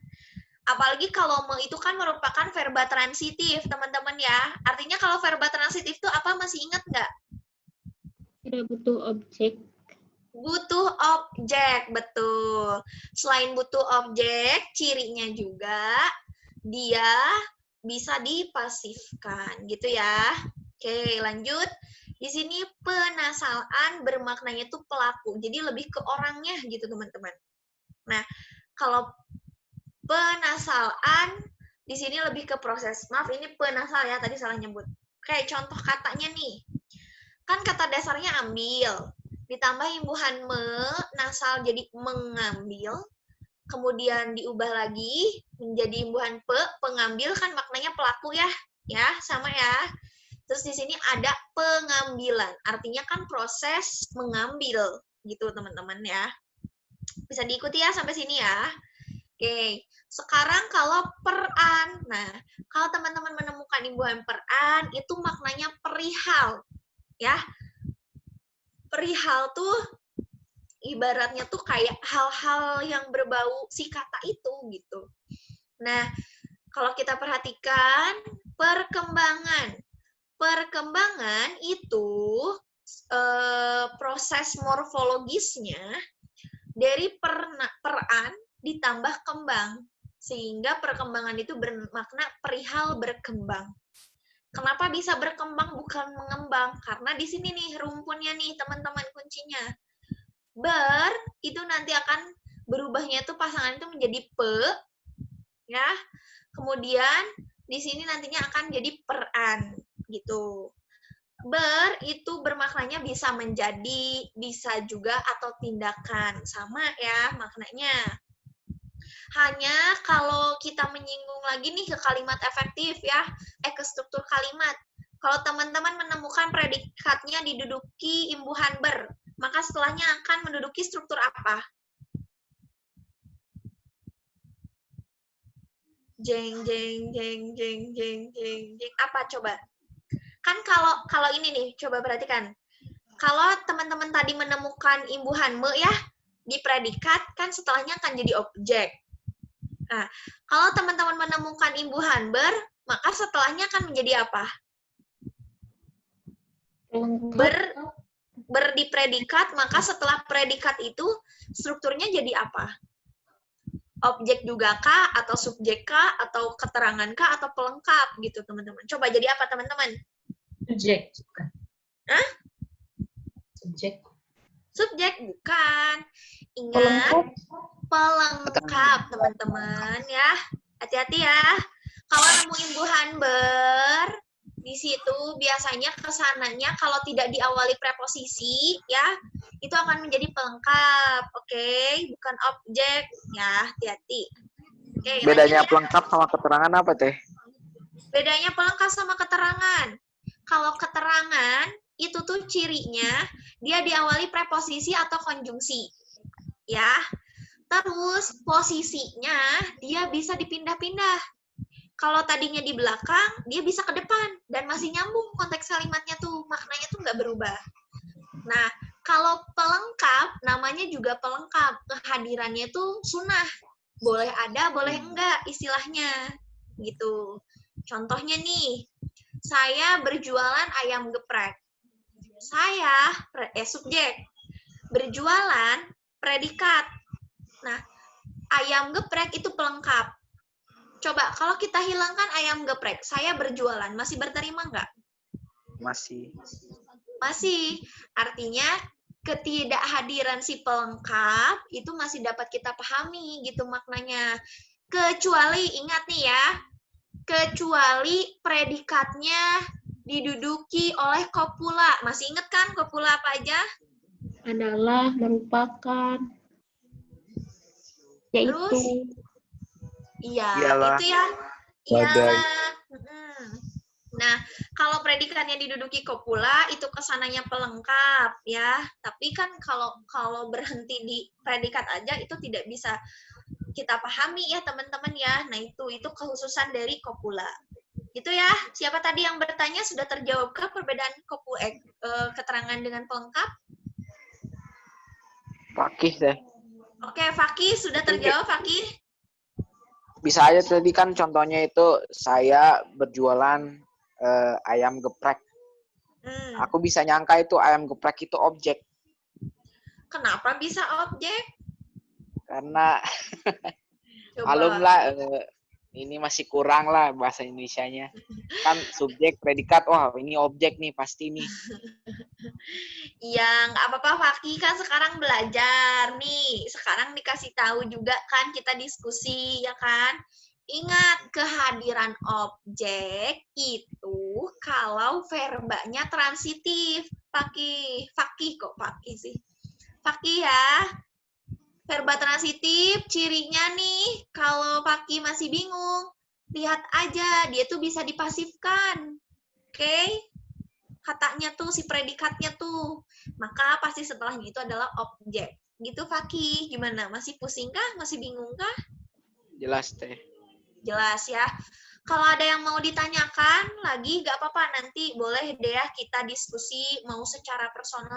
Apalagi kalau me itu kan merupakan verba transitif, teman-teman ya. Artinya kalau verba transitif itu apa, masih ingat nggak? Tidak butuh objek. Butuh objek, betul. Selain butuh objek, cirinya juga dia bisa dipasifkan, gitu ya. Oke, lanjut. Di sini penasalan bermaknanya tuh pelaku, jadi lebih ke orangnya gitu, teman-teman. Nah, kalau penasalan di sini lebih ke proses. Maaf, ini penasal ya, tadi salah nyebut. Oke, contoh katanya nih. Kan kata dasarnya ambil, ditambah imbuhan me, nasal jadi mengambil, kemudian diubah lagi menjadi imbuhan pe, pengambil kan maknanya pelaku ya. Ya, sama ya. Terus di sini ada pengambilan, artinya kan proses mengambil gitu teman-teman ya. Bisa diikuti ya sampai sini ya. Oke, sekarang kalau peran. Nah, kalau teman-teman menemukan imbuhan peran, itu maknanya perihal. Ya, perihal tuh ibaratnya tuh kayak hal-hal yang berbau si kata itu gitu. Nah, kalau kita perhatikan perkembangan. Perkembangan itu proses morfologisnya dari peran ditambah kembang. Sehingga perkembangan itu bermakna perihal berkembang. Kenapa bisa berkembang bukan mengembang? Karena di sini nih rumpunnya nih teman-teman kuncinya. Ber itu nanti akan berubahnya tuh pasangan itu menjadi pe, ya. Kemudian di sini nantinya akan jadi peran gitu. Ber itu bermaknanya bisa menjadi, bisa juga atau tindakan, sama ya maknanya. Hanya kalau kita menyinggung lagi nih ke kalimat efektif ya, ke struktur kalimat. Kalau teman-teman menemukan predikatnya diduduki imbuhan ber, maka setelahnya akan menduduki struktur apa? Jeng, jeng, jeng, jeng, jeng, jeng, jeng. Apa coba? Kan kalau ini nih, coba perhatikan. Kalau teman-teman tadi menemukan imbuhan me ya, di predikat, kan setelahnya akan jadi objek. Nah, kalau teman-teman menemukan imbuhan ber, maka setelahnya akan menjadi apa? Ber di predikat, maka setelah predikat itu strukturnya jadi apa? Objek juga kah, atau subjek kah, atau keterangan kah, atau pelengkap gitu teman-teman. Coba jadi apa teman-teman? Subjek. Hah? Subjek. Subjek bukan. Ingat, pelengkap teman-teman ya. Hati-hati ya. Kalau nemu imbuhan ber, di situ biasanya kesananya kalau tidak diawali preposisi ya, itu akan menjadi pelengkap, oke? Bukan objek ya, hati-hati. Oke, Bedanya lanjut ya. pelengkap sama keterangan apa teh? Bedanya pelengkap sama keterangan. Kalau keterangan itu tuh cirinya dia diawali preposisi atau konjungsi. Ya. Terus posisinya dia bisa dipindah-pindah. Kalau tadinya di belakang, dia bisa ke depan dan masih nyambung konteks kalimatnya tuh, maknanya tuh nggak berubah. Nah, kalau pelengkap, namanya juga pelengkap. Kehadirannya tuh sunnah. Boleh ada, boleh enggak istilahnya. Gitu. Contohnya nih, saya berjualan ayam geprek. Saya, subjek. Berjualan, predikat. Nah, ayam geprek itu pelengkap. Coba, kalau kita hilangkan ayam geprek, saya berjualan, masih berterima nggak? Masih. Masih. Artinya, ketidakhadiran si pelengkap itu masih dapat kita pahami gitu maknanya. Kecuali, ingat nih ya, kecuali predikatnya diduduki oleh kopula. Masih ingat kan kopula apa aja? Adalah, merupakan, yaitu. Terus? Iya, Iyalah. itu ya. Badai. Iyalah. Nah, kalau predikatnya diduduki kopula, itu kesananya pelengkap ya. Tapi kan kalau berhenti di predikat aja, itu tidak bisa kita pahami ya teman-teman ya. Nah, itu kekhususan dari kopula. Itu ya. Siapa tadi yang bertanya sudah terjawab ke perbedaan keterangan dengan pelengkap? Fakih teh. Oke, Fakih sudah terjawab, Fakih? bisa aja tadi kan contohnya itu saya berjualan ayam geprek. Hmm, Aku bisa nyangka itu ayam geprek itu objek kenapa bisa objek? karena Coba. malum lah ini masih kurang lah bahasa Indonesianya. Kan subjek predikat, wah ini objek nih pasti nih. Iya, nggak apa-apa Faki kan sekarang belajar nih. Sekarang dikasih tahu juga kan kita diskusi ya kan. Ingat kehadiran objek itu kalau verbanya transitif. Faki kok Faki sih. Faki ya. Verba transitif cirinya nih kalau Faki masih bingung, lihat aja dia tuh bisa dipasifkan. Oke? Katanya tuh si predikatnya tuh. Maka pasti setelahnya itu adalah objek. Gitu Faki, gimana? Masih pusing kah? Masih bingung kah? Jelas teh. Jelas ya. Kalau ada yang mau ditanyakan lagi, gak apa-apa. Nanti boleh deh ya kita diskusi, mau secara personal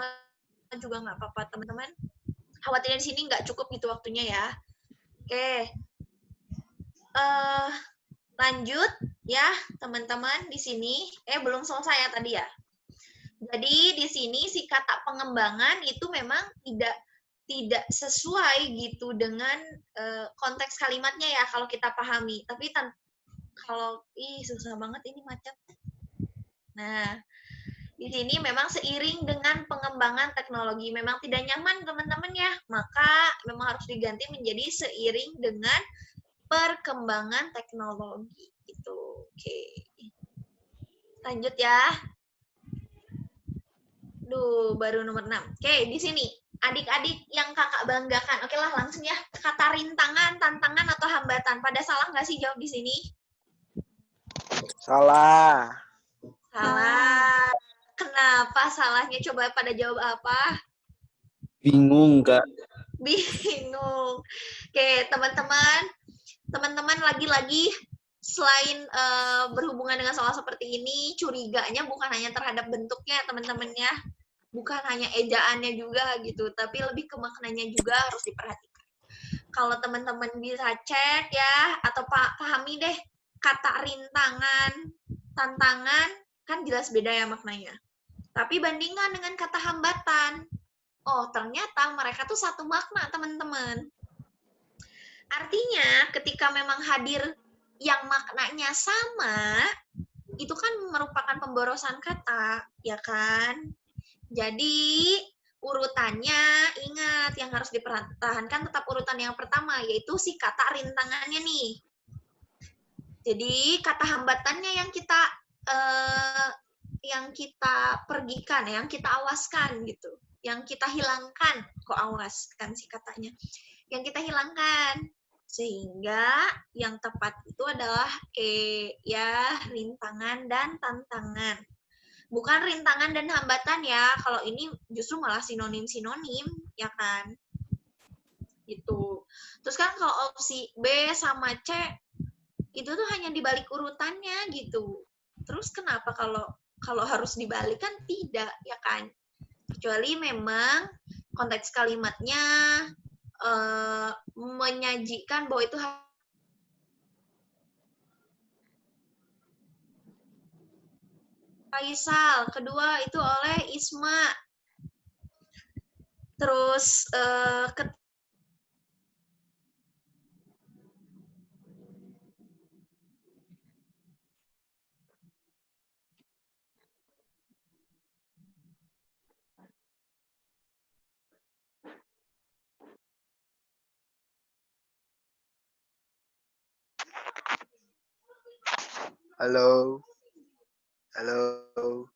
juga gak apa-apa teman-teman. Khawatirnya di sini nggak cukup gitu waktunya ya. Oke. Lanjut ya teman-teman di sini. Belum selesai ya tadi ya. Jadi di sini si kata pengembangan itu memang tidak sesuai gitu dengan konteks kalimatnya ya kalau kita pahami. Tapi kalau susah banget ini macet. Nah, di sini memang seiring dengan pengembangan teknologi. Memang tidak nyaman teman-teman ya. Maka memang harus diganti menjadi seiring dengan perkembangan teknologi. Gitu. Oke. Lanjut ya. Baru nomor 6. Oke, di sini. Adik-adik yang kakak banggakan. Oke lah, langsung ya. Kata rintangan, tantangan, atau hambatan. Pada salah nggak sih jawab di sini? Salah. Salah. Kenapa salahnya? Coba pada jawab apa? Bingung, Kak. Bingung. Oke, teman-teman lagi-lagi selain berhubungan dengan soal seperti ini, curiganya bukan hanya terhadap bentuknya, teman-teman ya. Bukan hanya ejaannya juga gitu, tapi lebih ke maknanya juga harus diperhatikan. Kalau teman-teman bisa cek ya, atau pahami deh kata rintangan, tantangan, kan jelas beda ya maknanya. Tapi bandingkan dengan kata hambatan. Oh, ternyata mereka tuh satu makna, teman-teman. Artinya, ketika memang hadir yang maknanya sama, itu kan merupakan pemborosan kata, ya kan? Jadi, urutannya, ingat, yang harus dipertahankan tetap urutan yang pertama, yaitu si kata rintangannya nih. Jadi, kata hambatannya yang kita pergikan, yang kita awaskan gitu, yang kita hilangkan, kok awaskan sih katanya, yang kita hilangkan, sehingga yang tepat itu adalah ya rintangan dan tantangan, bukan rintangan dan hambatan ya. Kalau ini justru malah sinonim ya kan, gitu. Terus kan kalau opsi B sama C itu tuh hanya dibalik urutannya gitu. Terus kenapa kalau harus dibalik kan tidak, ya kan? Kecuali memang konteks kalimatnya menyajikan bahwa itu Faisal, kedua itu oleh Isma. Terus Halo. Halo.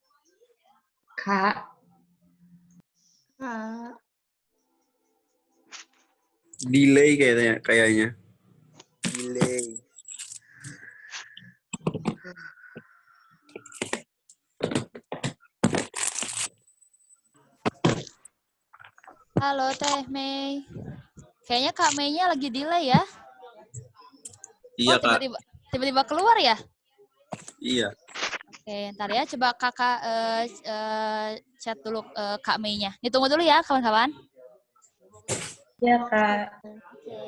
Kak. Delay kayaknya. Delay. Halo Teh Mei. Kayaknya Kak Mei-nya lagi delay ya? Iya, Kak. Tiba-tiba keluar ya? Iya. Oke, ntar ya. Coba kakak chat dulu Kak Mei-nya. Ditunggu dulu ya, kawan-kawan. Ya, Kak. Oke.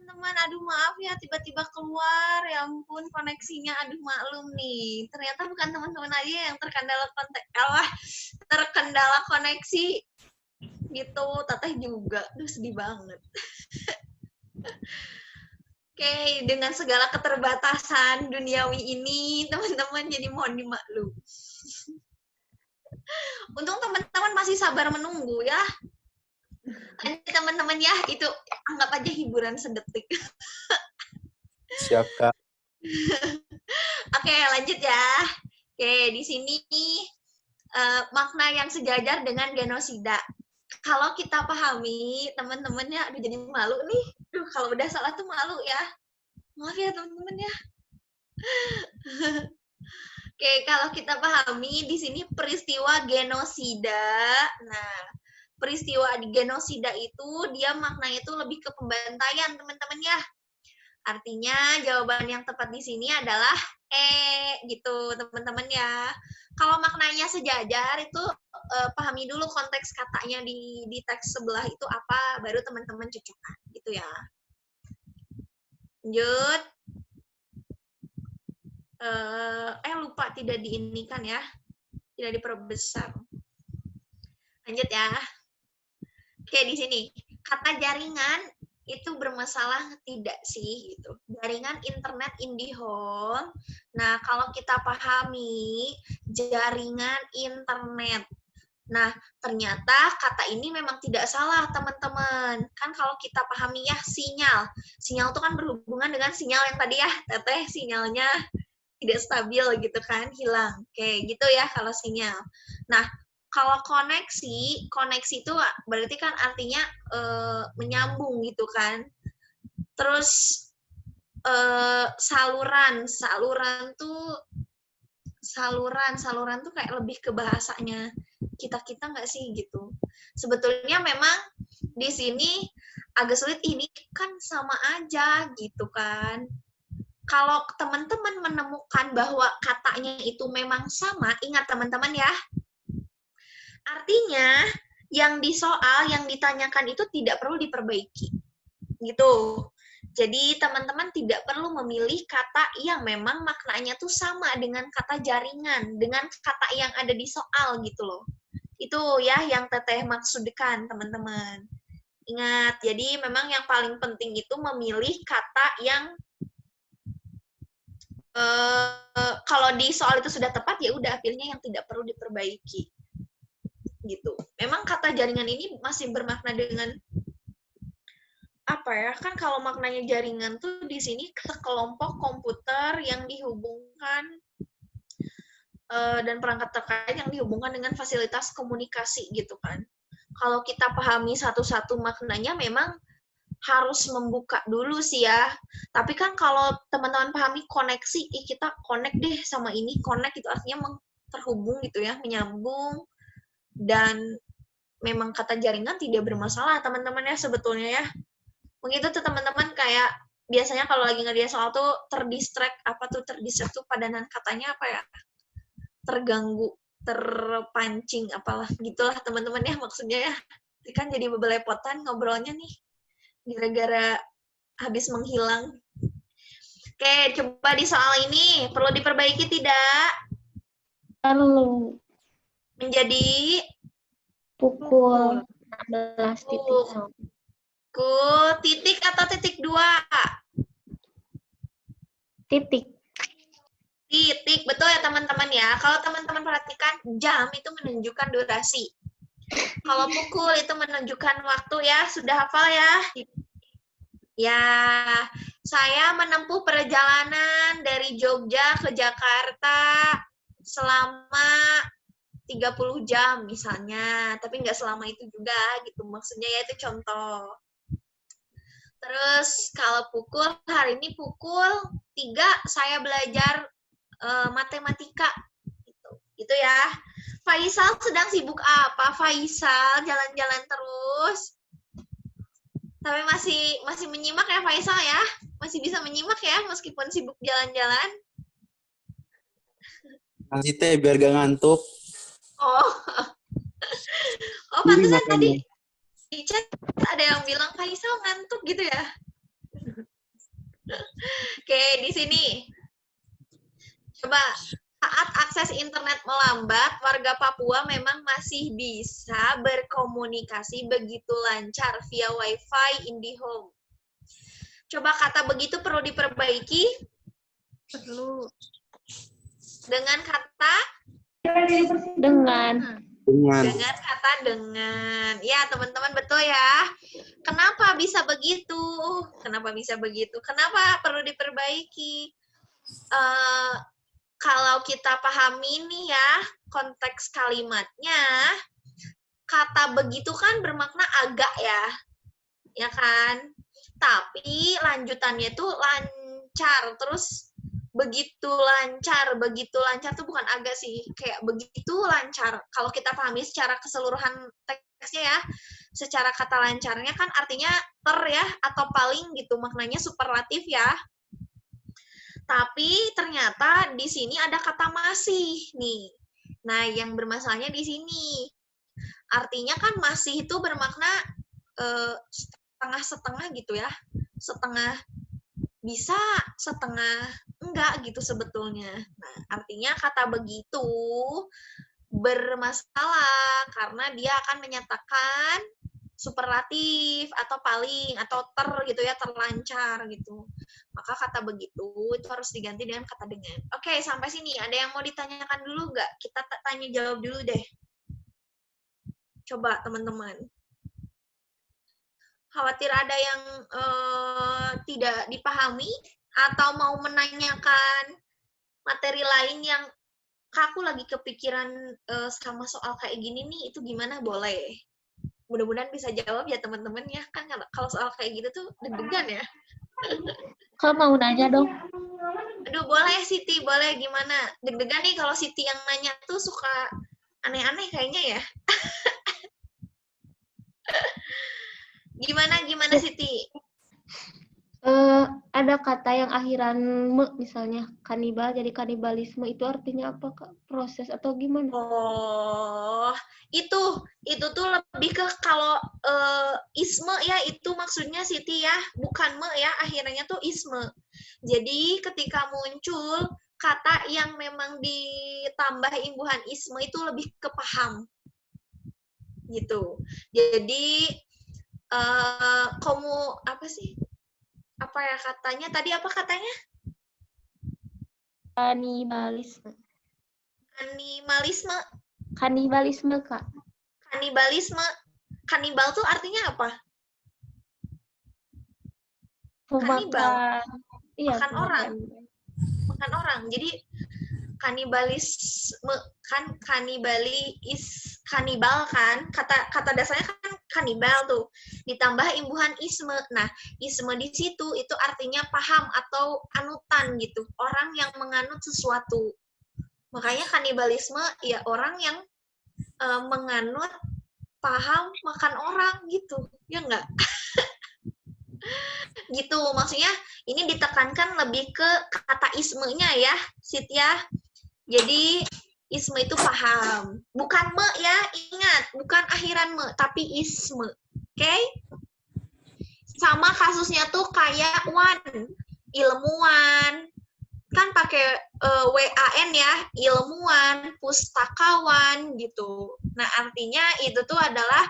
Teman-teman, aduh maaf ya tiba-tiba keluar, ya ampun koneksinya, aduh maklum nih. Ternyata bukan teman-teman aja yang terkendala koneksi gitu, Teteh juga. Aduh sedih banget. Oke, dengan segala keterbatasan duniawi ini, teman-teman jadi mohon dimaklum. Untung teman-teman masih sabar menunggu ya. Lanjut teman-teman ya, itu anggap aja hiburan sedetik. Siap, Kak. Oke, lanjut ya. Oke, di sini makna yang sejajar dengan genosida. Kalau kita pahami, teman-teman ya, aduh jadi malu nih. Duh, kalau udah salah tuh malu ya. Maaf ya teman-teman ya. Oke, kalau kita pahami di sini peristiwa genosida. Nah, peristiwa di genosida itu dia maknanya itu lebih ke pembantaian, teman-teman ya. Artinya jawaban yang tepat di sini adalah gitu, teman-teman ya. Kalau maknanya sejajar itu pahami dulu konteks katanya di teks sebelah itu apa, baru teman-teman cocokkan gitu ya. Lanjut. Lupa tidak diinikan ya, tidak diperbesar. Lanjut ya. Oke, di sini kata jaringan itu bermasalah tidak sih gitu. Jaringan internet IndiHome. Nah, kalau kita pahami jaringan internet. Nah, ternyata kata ini memang tidak salah, teman-teman. Kan kalau kita pahami ya sinyal. Sinyal itu kan berhubungan dengan sinyal yang tadi ya, Teteh, sinyalnya tidak stabil gitu kan, hilang. Oke, gitu ya kalau sinyal. Nah, kalau koneksi itu berarti kan artinya menyambung gitu kan. Terus saluran tuh kayak lebih ke bahasanya kita nggak sih gitu. Sebetulnya memang di sini agak sulit, ini kan sama aja gitu kan. Kalau teman-teman menemukan bahwa katanya itu memang sama, ingat teman-teman ya, artinya yang di soal, yang ditanyakan itu tidak perlu diperbaiki. Gitu. Jadi teman-teman tidak perlu memilih kata yang memang maknanya tuh sama dengan kata jaringan, dengan kata yang ada di soal gitu loh. Itu ya yang Teteh maksudkan, teman-teman. Ingat, jadi memang yang paling penting itu memilih kata yang kalau di soal itu sudah tepat, ya udah pilihnya yang tidak perlu diperbaiki. Gitu. Memang kata jaringan ini masih bermakna dengan apa ya? Kan kalau maknanya jaringan tuh di sini sekelompok komputer yang dihubungkan dan perangkat terkait yang dihubungkan dengan fasilitas komunikasi gitu kan. Kalau kita pahami satu-satu maknanya memang harus membuka dulu sih ya. Tapi kan kalau teman-teman pahami koneksi, kita connect deh sama ini. Connect itu artinya terhubung gitu ya, menyambung. Dan memang kata jaringan tidak bermasalah teman-teman ya sebetulnya ya. Begitu tuh teman-teman kayak biasanya kalau lagi ngerjain soal tuh terdistract tuh padanan katanya apa ya? Terganggu, terpancing, apalah gitulah teman-teman ya maksudnya ya. Kan jadi belepotan ngobrolnya nih. Gara-gara habis menghilang. Oke, coba di soal ini perlu diperbaiki tidak? Perlu. Menjadi Pukul 16.00. Titik atau titik 2? Titik. Titik, betul ya teman-teman ya. Kalau teman-teman perhatikan, jam itu menunjukkan durasi. Kalau pukul itu menunjukkan waktu ya. Sudah hafal ya? Ya, saya menempuh perjalanan dari Jogja ke Jakarta selama 30 jam misalnya. Tapi nggak selama itu juga gitu. Maksudnya ya itu contoh. Terus kalau pukul, hari ini pukul 3 saya belajar matematika. Gitu ya. Faisal sedang sibuk apa? Faisal jalan-jalan terus. Tapi masih menyimak ya Faisal ya? Masih bisa menyimak ya meskipun sibuk jalan-jalan? Masih teh biar gak ngantuk. Oh. Oh, Ini pantesan makanya. tadi di chat ada yang bilang Faisal ngantuk gitu ya. Oke, di sini. Coba, saat akses internet melambat, warga Papua memang masih bisa berkomunikasi begitu lancar via Wi-Fi IndiHome. Coba kata begitu perlu diperbaiki. Perlu. Dengan kata Dengan. dengan kata dengan. Ya, teman-teman betul ya. Kenapa bisa begitu? Kenapa bisa begitu? Kenapa perlu diperbaiki? Kalau kita pahami nih ya, konteks kalimatnya, kata begitu kan bermakna agak ya. Ya kan? Tapi lanjutannya tuh lancar. Terus begitu lancar tuh bukan agak sih, kayak begitu lancar. Kalau kita pahami secara keseluruhan teksnya ya, secara kata lancarnya kan artinya ya atau paling gitu, maknanya superlatif ya. Tapi ternyata di sini ada kata masih nih. Nah, yang bermasalahnya di sini. Artinya kan masih itu bermakna setengah-setengah gitu ya. Setengah bisa, setengah enggak gitu sebetulnya. Nah, artinya kata begitu bermasalah karena dia akan menyatakan superlatif atau paling atau gitu ya, terlancar gitu. Maka kata begitu itu harus diganti dengan kata dengan. Oke, sampai sini ada yang mau ditanyakan dulu nggak? Kita tanya jawab dulu deh. Coba teman-teman. Khawatir ada yang tidak dipahami atau mau menanyakan materi lain yang aku lagi kepikiran sama soal kayak gini nih, itu gimana? Boleh. Mudah-mudahan bisa jawab ya teman-teman ya. Kan kalau soal kayak gitu tuh deg-degan ya. Kau mau nanya dong? Aduh, boleh Siti, boleh. Gimana? Deg-degan nih kalau Siti yang nanya tuh suka aneh-aneh kayaknya ya. Gimana Siti? Ada kata yang akhiran me misalnya kanibal jadi kanibalisme, itu artinya apa Kak? Proses atau gimana? Oh, itu tuh lebih ke kalau isme ya, itu maksudnya Siti ya, bukan me ya, akhirnya tuh isme. Jadi ketika muncul kata yang memang ditambah imbuhan isme itu lebih ke paham. Gitu. Jadi kamu apa sih? Apa ya katanya? Tadi apa katanya? Kanibalisme. Kanibalisme, Kak. kanibalisme. Kanibal tuh artinya apa? Kanibal. Iya, Makan orang. Makan orang. Jadi kanibalisme kan kanibal kan, kata dasarnya kan kanibal tuh, ditambah imbuhan isme. Nah, isme di situ itu artinya paham atau anutan gitu, orang yang menganut sesuatu. Makanya kanibalisme ya orang yang menganut paham makan orang gitu, ya enggak? Gitu, maksudnya ini ditekankan lebih ke kata ismenya ya, Sitya. Jadi isme itu paham, bukan me ya, ingat, bukan akhiran me, tapi isme. Oke? Sama kasusnya tuh kayak wan, ilmuwan, kan pakai WAN ya, ilmuwan, pustakawan gitu. Nah, artinya itu tuh adalah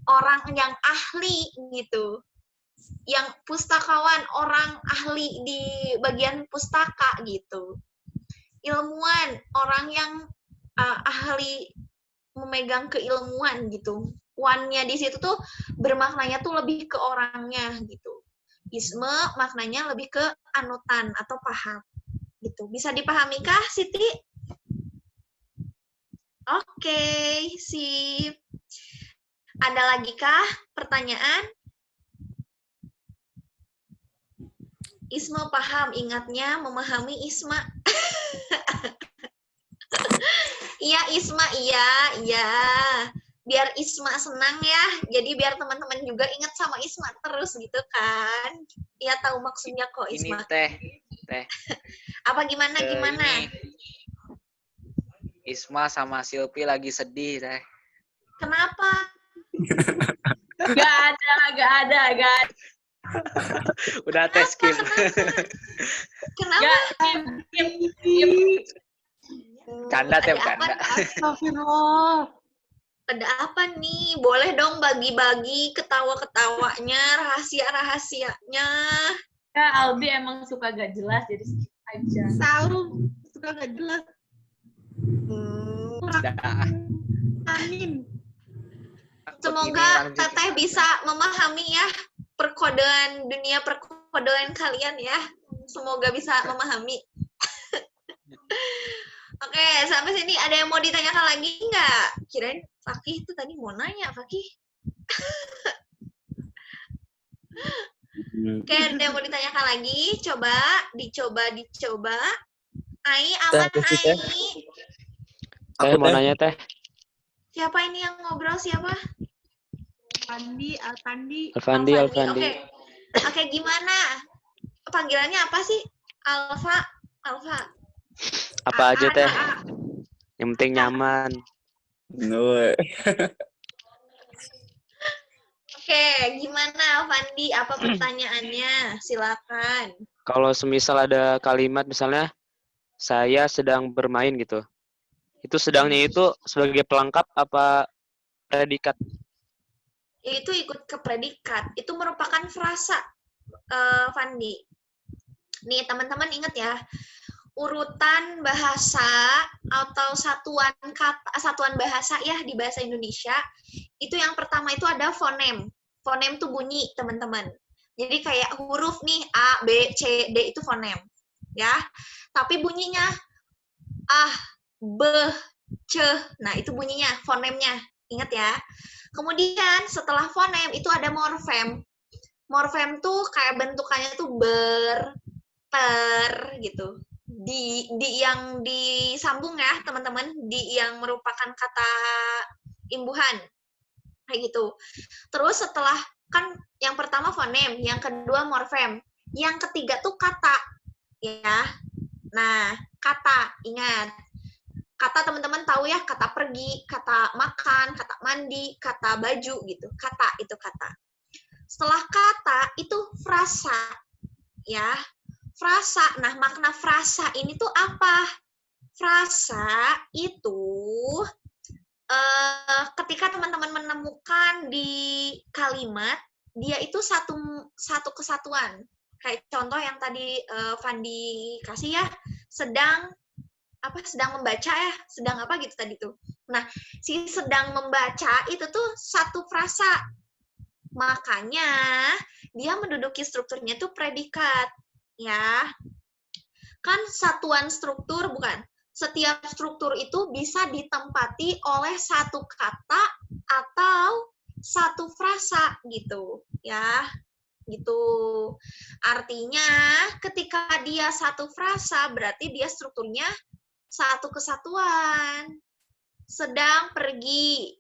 orang yang ahli gitu. Yang pustakawan, orang ahli di bagian pustaka gitu. ilmuwan, orang yang ahli memegang keilmuan gitu. One-nya di situ tuh bermaknanya tuh lebih ke orangnya gitu. Isme maknanya lebih ke anutan atau paham gitu. Bisa dipahami kah, Siti? Oke, sip. Ada lagi kah pertanyaan? Isma paham, ingatnya memahami Isma. Iya, Isma, iya. Biar Isma senang ya. Jadi biar teman-teman juga ingat sama Isma terus gitu kan. Iya, tahu maksudnya kok Ini Isma. Teh. Apa gimana? Ini Isma sama Silpi lagi sedih, Teh. Kenapa? Gak ada. Udah tes skip. Kenapa? Diem. Canda, Teh, Ada apa? canda. Astagfirullah. Ada apa nih? Boleh dong bagi-bagi ketawa-ketawanya, rahasia-rahasianya. Ya, Albi emang suka gak jelas, jadi skip aja. Tahu suka nggak jelas. Dah. Amin. Semoga Begini, lanjut. Teteh bisa memahami ya dunia perkodean kalian ya. Semoga bisa memahami. Oke, sampai sini ada yang mau ditanyakan lagi nggak? Kirain Fakih itu tadi mau nanya, Fakih. Oke, ada yang mau ditanyakan lagi? Coba, dicoba. Ai, aman Teh, Teh. Ai. Aku Mau Teh. nanya Teh. Siapa ini yang ngobrol? Siapa? Alfandi. Alfandi. Oke, gimana? Panggilannya apa sih? Alfa. Apa aja Teh? A. Yang penting nyaman. Nuh. Oke, gimana Alfandi? Apa pertanyaannya? Silakan. Kalau semisal ada kalimat misalnya saya sedang bermain gitu. Itu sedangnya itu sebagai pelengkap apa predikat? Itu ikut ke predikat. Itu merupakan frasa, Fandi. Nih, teman-teman ingat ya. Urutan bahasa atau satuan bahasa ya di bahasa Indonesia, itu yang pertama itu ada fonem. Fonem itu bunyi, teman-teman. Jadi kayak huruf nih A, B, C, D itu fonem. Ya. Tapi bunyinya A, B, C. Nah, itu bunyinya, fonemnya. Ingat ya. Kemudian setelah fonem itu ada morfem. Morfem tuh kayak bentukannya tuh ber, per gitu. Di yang disambung ya, teman-teman, di yang merupakan kata imbuhan. Kayak gitu. Terus setelah kan yang pertama fonem, yang kedua morfem, yang ketiga tuh kata. Ya. Nah, kata, ingat. Kata teman-teman tahu ya, kata pergi, kata makan, kata mandi, kata baju gitu. Kata itu kata. Setelah kata itu frasa. Ya. Frasa. Nah, makna frasa ini tuh apa? Frasa itu ketika teman-teman menemukan di kalimat, dia itu satu kesatuan. Kayak contoh yang tadi Fandi kasih ya, sedang membaca ya, sedang apa gitu tadi tuh. Nah, si sedang membaca itu tuh satu frasa. Makanya dia menduduki strukturnya tuh predikat. Ya, kan satuan struktur bukan? Setiap struktur itu bisa ditempati oleh satu kata atau satu frasa gitu, ya. Gitu. Artinya ketika dia satu frasa berarti dia strukturnya satu kesatuan. Sedang pergi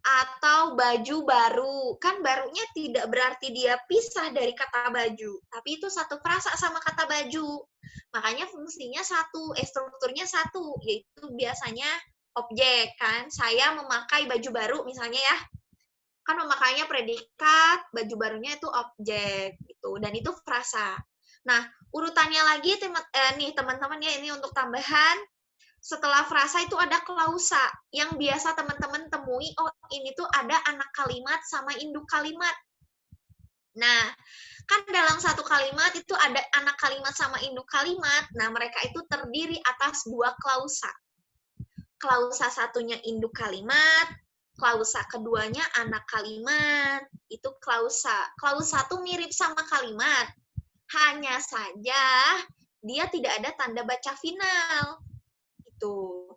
atau baju baru. Kan barunya tidak berarti dia pisah dari kata baju, tapi itu satu frasa sama kata baju. Makanya fungsinya satu, strukturnya satu, yaitu biasanya objek kan. Saya memakai baju baru misalnya ya. Kan memakainya predikat, baju barunya itu objek gitu, dan itu frasa. Nah, urutannya lagi nih teman-teman ya, ini untuk tambahan. Setelah frasa itu ada klausa yang biasa teman-teman temui. Oh, ini tuh ada anak kalimat sama induk kalimat. Nah, kan dalam satu kalimat itu ada anak kalimat sama induk kalimat. Nah, mereka itu terdiri atas dua klausa. Klausa satunya induk kalimat, klausa keduanya anak kalimat. Itu klausa. Klausa itu mirip sama kalimat. Hanya saja dia tidak ada tanda baca final. Itu.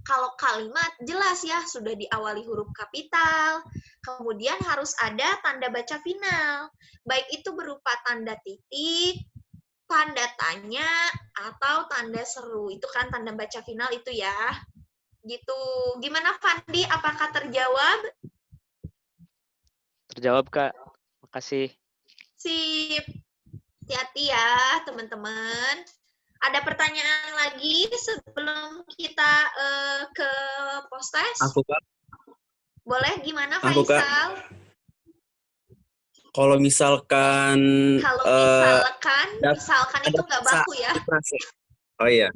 Kalau kalimat jelas ya, sudah diawali huruf kapital, kemudian harus ada tanda baca final. Baik itu berupa tanda titik, tanda tanya, atau tanda seru. Itu kan tanda baca final itu ya. Gitu. Gimana Fandi? Apakah terjawab? Terjawab, Kak. Makasih. Sip. Hati-hati ya, teman-teman. Ada pertanyaan lagi sebelum kita ke postes? Aku, Kak. Boleh, gimana Aku, Kak. Faisal? Kalau misalkan Kalau misalkan itu nggak baku ya. Oh iya.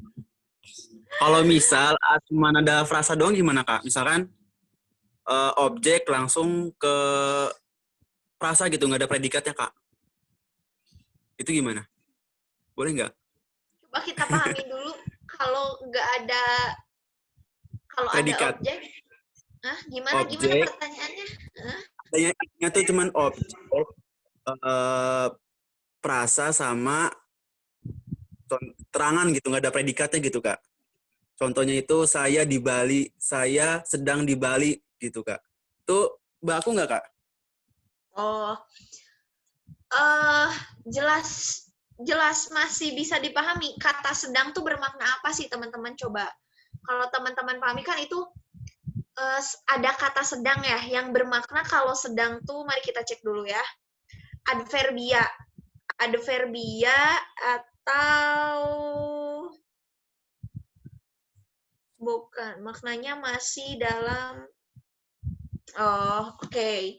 Kalau misal cuma ada frasa doang gimana, Kak? Misalkan objek langsung ke frasa gitu, nggak ada predikatnya, Kak. Itu gimana? Boleh nggak? Coba kita pahami dulu kalau nggak ada, kalau Predikat. ada objek. Gimana Objek. pertanyaannya? Adanya tuh cuman objek, frasa sama terangan gitu, nggak ada predikatnya gitu, Kak. Contohnya itu saya di Bali, saya sedang di Bali gitu, Kak. Itu baku nggak, Kak? Oh, jelas masih bisa dipahami. Kata sedang tuh bermakna apa sih, teman-teman? Coba. Kalau teman-teman pahami kan itu ada kata sedang ya, yang bermakna kalau sedang tuh, mari kita cek dulu ya. Adverbia. Adverbia atau bukan, maknanya masih dalam. Oh, oke.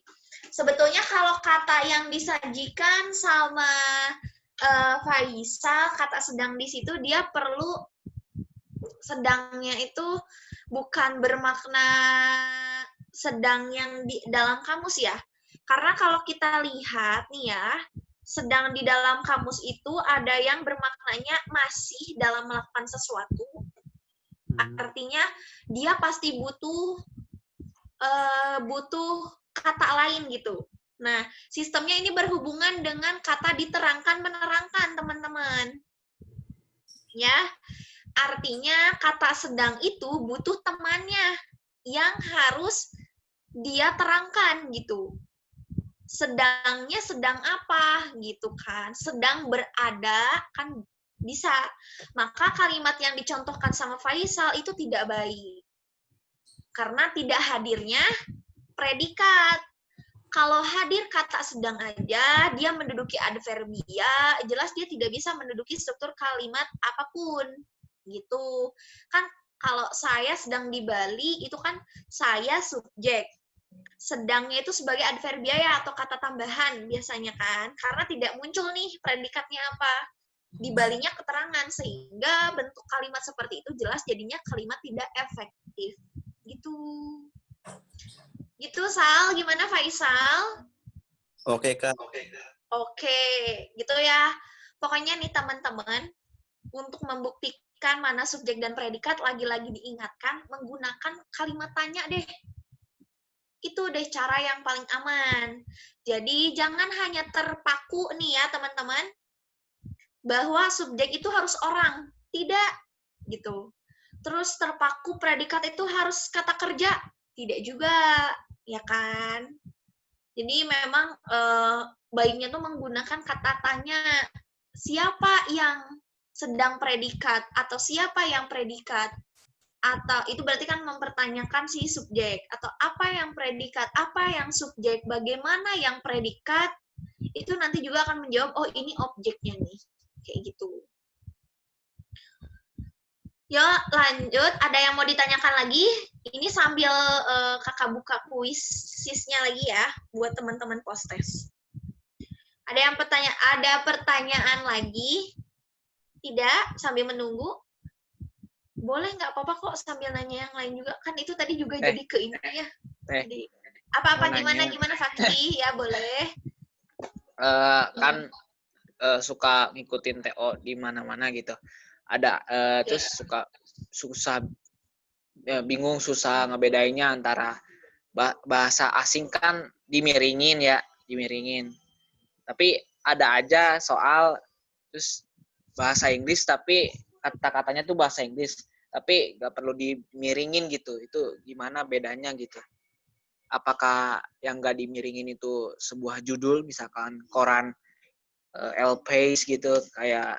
Sebetulnya kalau kata yang disajikan sama Faisal, kata sedang di situ dia perlu sedangnya itu bukan bermakna sedang yang di dalam kamus ya. Karena kalau kita lihat nih ya, sedang di dalam kamus itu ada yang bermaknanya masih dalam melakukan sesuatu. Artinya dia pasti butuh kata lain gitu. Nah, sistemnya ini berhubungan dengan kata diterangkan, menerangkan, teman-teman. Ya, artinya kata sedang itu butuh temannya yang harus dia terangkan gitu. Sedangnya sedang apa gitu kan? Sedang berada kan bisa. Maka kalimat yang dicontohkan sama Faisal itu tidak baik. Karena tidak hadirnya predikat. Kalau hadir kata sedang aja, dia menduduki adverbia, jelas dia tidak bisa menduduki struktur kalimat apapun. Gitu. Kan kalau saya sedang di Bali, itu kan saya subjek. Sedangnya itu sebagai adverbia ya, atau kata tambahan biasanya kan. Karena tidak muncul nih predikatnya apa. Di Balinya keterangan, sehingga bentuk kalimat seperti itu jelas jadinya kalimat tidak efektif. Gitu. Gitu, Sal. Gimana, Faisal? Oke, Kak. Oke, gitu ya. Pokoknya nih teman-teman, untuk membuktikan mana subjek dan predikat, lagi-lagi diingatkan, menggunakan kalimat tanya deh. Itu deh cara yang paling aman. Jadi jangan hanya terpaku nih ya teman-teman, bahwa subjek itu harus orang. Tidak, gitu. Terus terpaku predikat itu harus kata kerja. Tidak juga, ya kan? Jadi memang baiknya tuh menggunakan kata tanya. Siapa yang sedang predikat? Atau siapa yang predikat? Atau itu berarti kan mempertanyakan si subjek. Atau apa yang predikat? Apa yang subjek? Bagaimana yang predikat? Itu nanti juga akan menjawab, oh ini objeknya nih. Kayak gitu. Yuk, lanjut. Ada yang mau ditanyakan lagi? Ini sambil kakak buka kuisnya lagi ya, buat teman-teman postes. Ada pertanyaan lagi? Tidak? Sambil menunggu? Boleh, nggak apa-apa kok sambil nanya yang lain juga. Kan itu tadi juga jadi ke ini ya. Jadi, apa-apa, gimana Fakih? Ya, boleh. kan suka ngikutin TO di mana-mana gitu. Ada terus suka susah bingung susah ngebedainnya antara bahasa asing kan dimiringin. Tapi ada aja soal terus bahasa Inggris tapi kata-katanya tuh bahasa Inggris tapi nggak perlu dimiringin gitu. Itu gimana bedanya gitu? Apakah yang nggak dimiringin itu sebuah judul misalkan koran L-Pace gitu kayak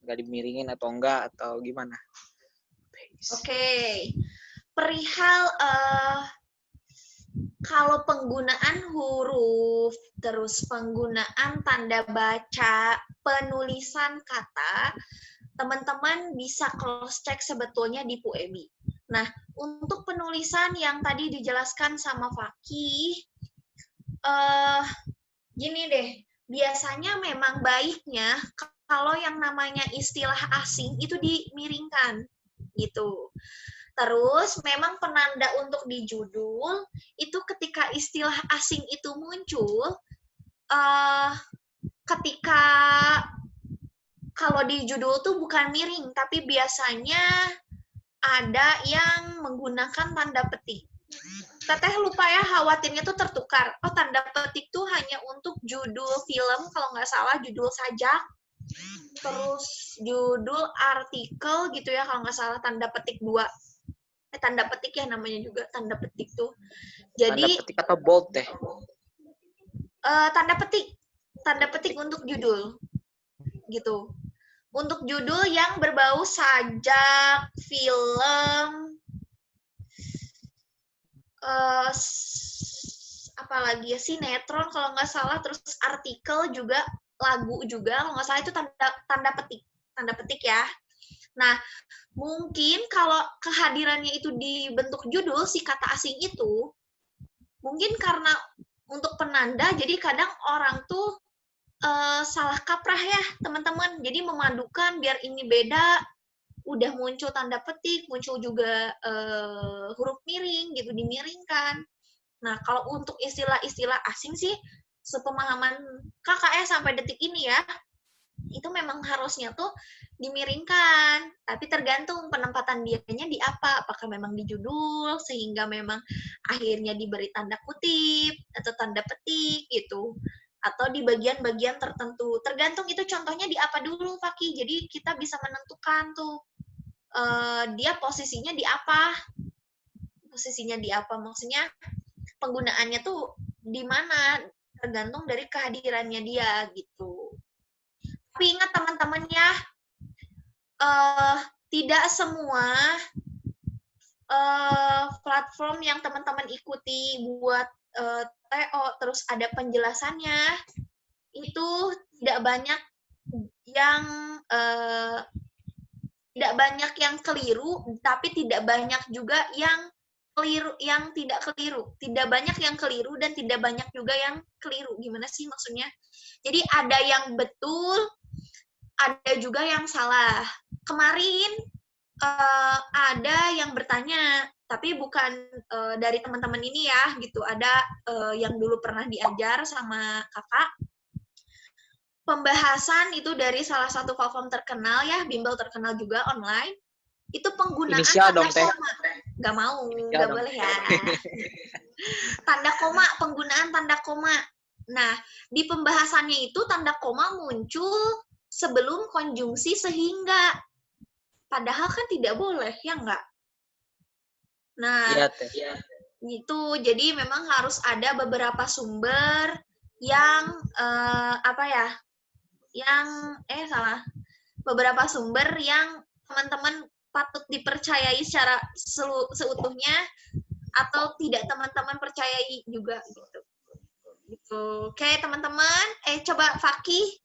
nggak dimiringin atau enggak atau gimana? Oke. Perihal kalau penggunaan huruf, terus penggunaan tanda baca, penulisan kata, teman-teman bisa cross check sebetulnya di PUEBI. Nah, untuk penulisan yang tadi dijelaskan sama Fakih, gini deh, biasanya memang baiknya kalau yang namanya istilah asing itu dimiringkan, gitu. Terus memang penanda untuk di judul itu ketika istilah asing itu muncul, ketika kalau di judul tuh bukan miring, tapi biasanya ada yang menggunakan tanda petik. Teteh lupa ya, khawatirnya tuh tertukar. Oh, tanda petik tuh hanya untuk judul film, kalau nggak salah judul sajak, terus judul artikel gitu ya, kalau nggak salah tanda petik 2. Tanda petik ya namanya juga, tanda petik tuh. Jadi Tanda petik atau bold teh? Tanda petik untuk judul, gitu. Untuk judul yang berbau sajak, film, apalagi ya, sinetron kalau nggak salah, terus artikel juga, lagu juga, kalau nggak salah itu tanda petik ya. Nah, mungkin kalau kehadirannya itu di bentuk judul si kata asing itu, mungkin karena untuk penanda, jadi kadang orang tuh salah kaprah ya teman-teman. Jadi memadukan biar ini beda, udah muncul tanda petik, muncul juga huruf miring gitu, dimiringkan. Nah, kalau untuk istilah-istilah asing sih, sepemahaman kakak ya sampai detik ini ya, itu memang harusnya tuh dimiringkan, tapi tergantung penempatan dianya di apa, apakah memang di judul sehingga memang akhirnya diberi tanda kutip atau tanda petik gitu, atau di bagian-bagian tertentu, tergantung itu contohnya di apa dulu Fakih. Jadi kita bisa menentukan tuh dia posisinya di apa, maksudnya penggunaannya tuh di mana, tergantung dari kehadirannya dia gitu. Tapi ingat teman-teman ya, tidak semua platform yang teman-teman ikuti buat TO terus ada penjelasannya, itu tidak banyak yang keliru, tapi tidak banyak juga yang keliru, yang tidak keliru. Tidak banyak yang keliru dan tidak banyak juga yang keliru. Gimana sih maksudnya? Jadi ada yang betul, ada juga yang salah. Kemarin ada yang bertanya, tapi bukan dari teman-teman ini ya, gitu. Ada yang dulu pernah diajar sama kakak. Pembahasan itu dari salah satu platform terkenal ya, bimbel terkenal juga online. Itu penggunaan Inisial tanda dong, Teh. koma. Nggak mau, Inisial nggak dong. boleh ya. Tanda koma, penggunaan tanda koma. Nah, di pembahasannya itu tanda koma muncul sebelum konjungsi sehingga. Padahal kan tidak boleh, ya nggak? Nah, Iya, Teh. gitu. Jadi memang harus ada beberapa sumber yang beberapa sumber yang teman-teman patut dipercayai secara seutuhnya atau tidak teman-teman percayai juga gitu. Gitu. Oke, teman-teman, coba Fakih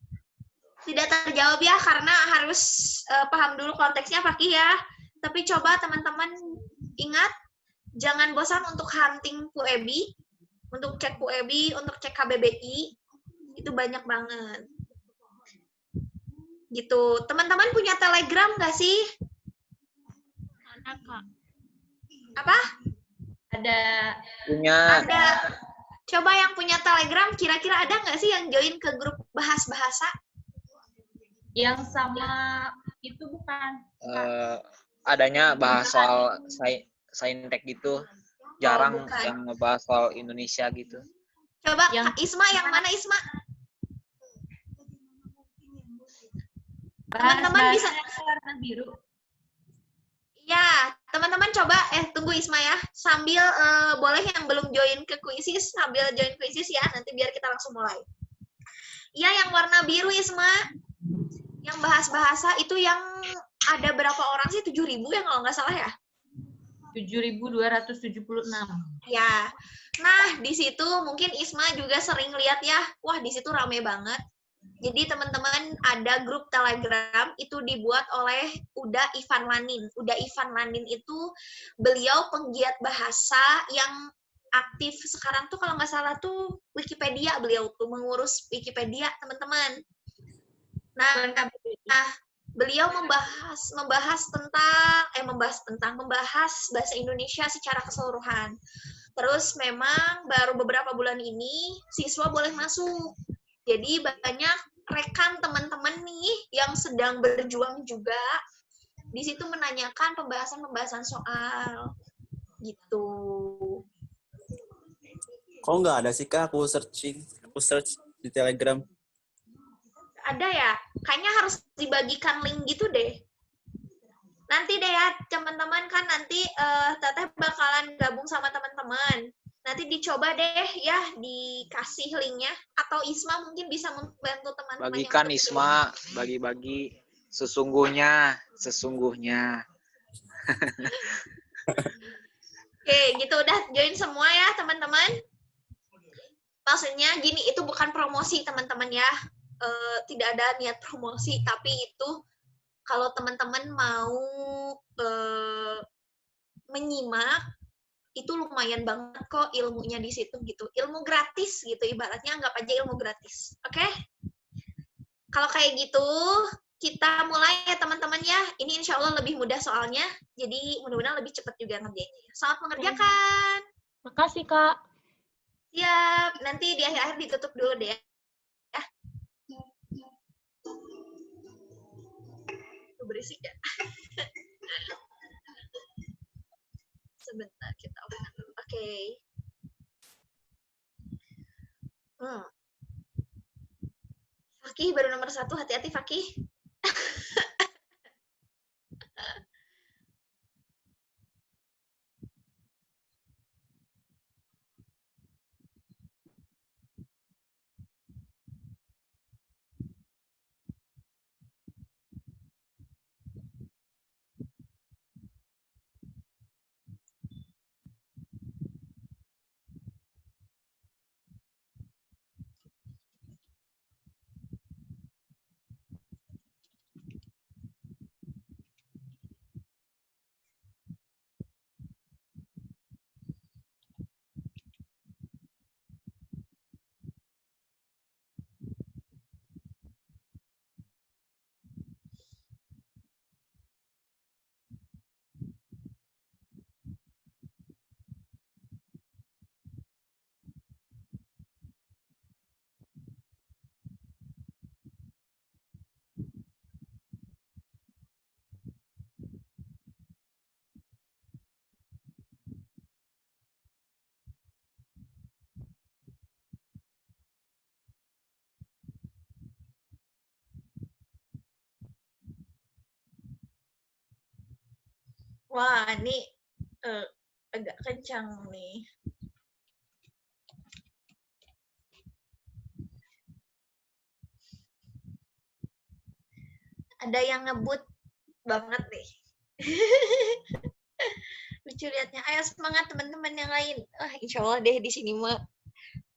tidak terjawab ya karena harus paham dulu konteksnya Fakih ya. Tapi coba teman-teman ingat, jangan bosan untuk hunting PUEBI, untuk cek PUEBI, untuk cek KBBI, itu banyak banget. Gitu. Teman-teman punya Telegram nggak sih? Ada, Kak. Apa? Ada. Punya. Ada. Coba yang punya Telegram, kira-kira ada nggak sih yang join ke grup bahas bahasa? Yang sama itu bukan. Adanya bahas soal saintek gitu, jarang bukan. yang ngebahas soal Indonesia gitu. Coba Yang- Kak Isma, yang mana Isma? Bahas Teman-teman bisa warna biru. Ya, teman-teman coba tunggu Isma ya. Sambil boleh yang belum join ke kuisis sambil join kuisis ya. Nanti biar kita langsung mulai. Iya, yang warna biru Isma. Yang bahas bahasa itu yang ada berapa orang sih? 7.000 ya kalau nggak salah ya? 7.276. Ya. Nah, di situ mungkin Isma juga sering lihat ya. Wah, di situ rame banget. Jadi teman-teman ada grup Telegram itu dibuat oleh Uda Ivan Lanin. Uda Ivan Lanin itu beliau penggiat bahasa yang aktif sekarang tuh kalau nggak salah tuh Wikipedia, beliau tuh mengurus Wikipedia teman-teman. Nah, beliau membahas bahasa Indonesia secara keseluruhan. Terus memang baru beberapa bulan ini siswa boleh masuk. Jadi banyak rekan teman-teman nih yang sedang berjuang juga di situ menanyakan pembahasan soal gitu. Kok nggak ada sih Kak? Aku search di Telegram. Ada ya? Kayaknya harus dibagikan link gitu deh. Nanti deh ya teman-teman, kan nanti Teteh bakalan gabung sama teman-teman. Nanti dicoba deh ya dikasih linknya, atau Isma mungkin bisa membantu teman-teman. Bagikan Isma, bagi-bagi sesungguhnya. Oke, gitu udah join semua ya teman-teman. Maksudnya gini, itu bukan promosi teman-teman ya. Tidak ada niat promosi, tapi itu kalau teman-teman mau menyimak itu lumayan banget kok ilmunya di situ gitu. Ilmu gratis gitu, ibaratnya anggap aja ilmu gratis. Oke? Kalau kayak gitu, kita mulai ya teman-teman ya. Ini insya Allah lebih mudah soalnya. Jadi mudah-mudahan lebih cepat juga ngerjainnya. Selamat mengerjakan. Makasih, Kak. Siap. Nanti di akhir-akhir ditutup dulu deh ya. Berisik ya. Sebentar kita open dulu. Oke. Fakih baru nomor 1, hati-hati Fakih. Wah, ini agak kencang nih. Ada yang ngebut banget nih. Lucu liatnya. Ayo semangat teman-teman yang lain. Insya Allah deh di sini mah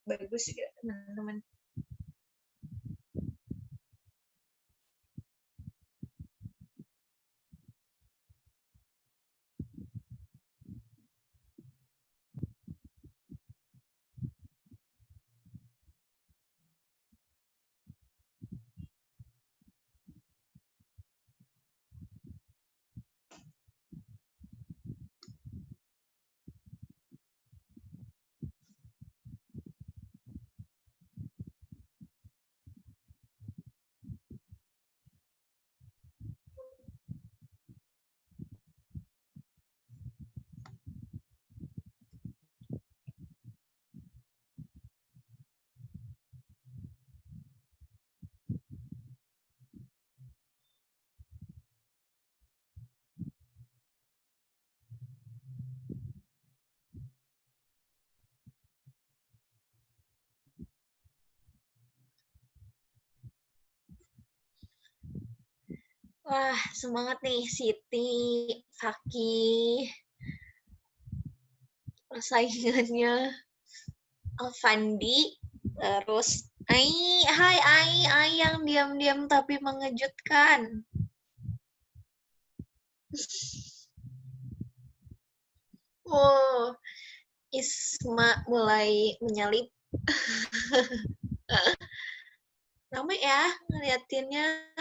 bagus ya teman-teman. Wah, semangat nih Siti, Fakih, persaingannya Alfandi, terus Hai yang diam-diam tapi mengejutkan. Oh, Isma mulai menyalip. Ramai ya ngeliatinnya.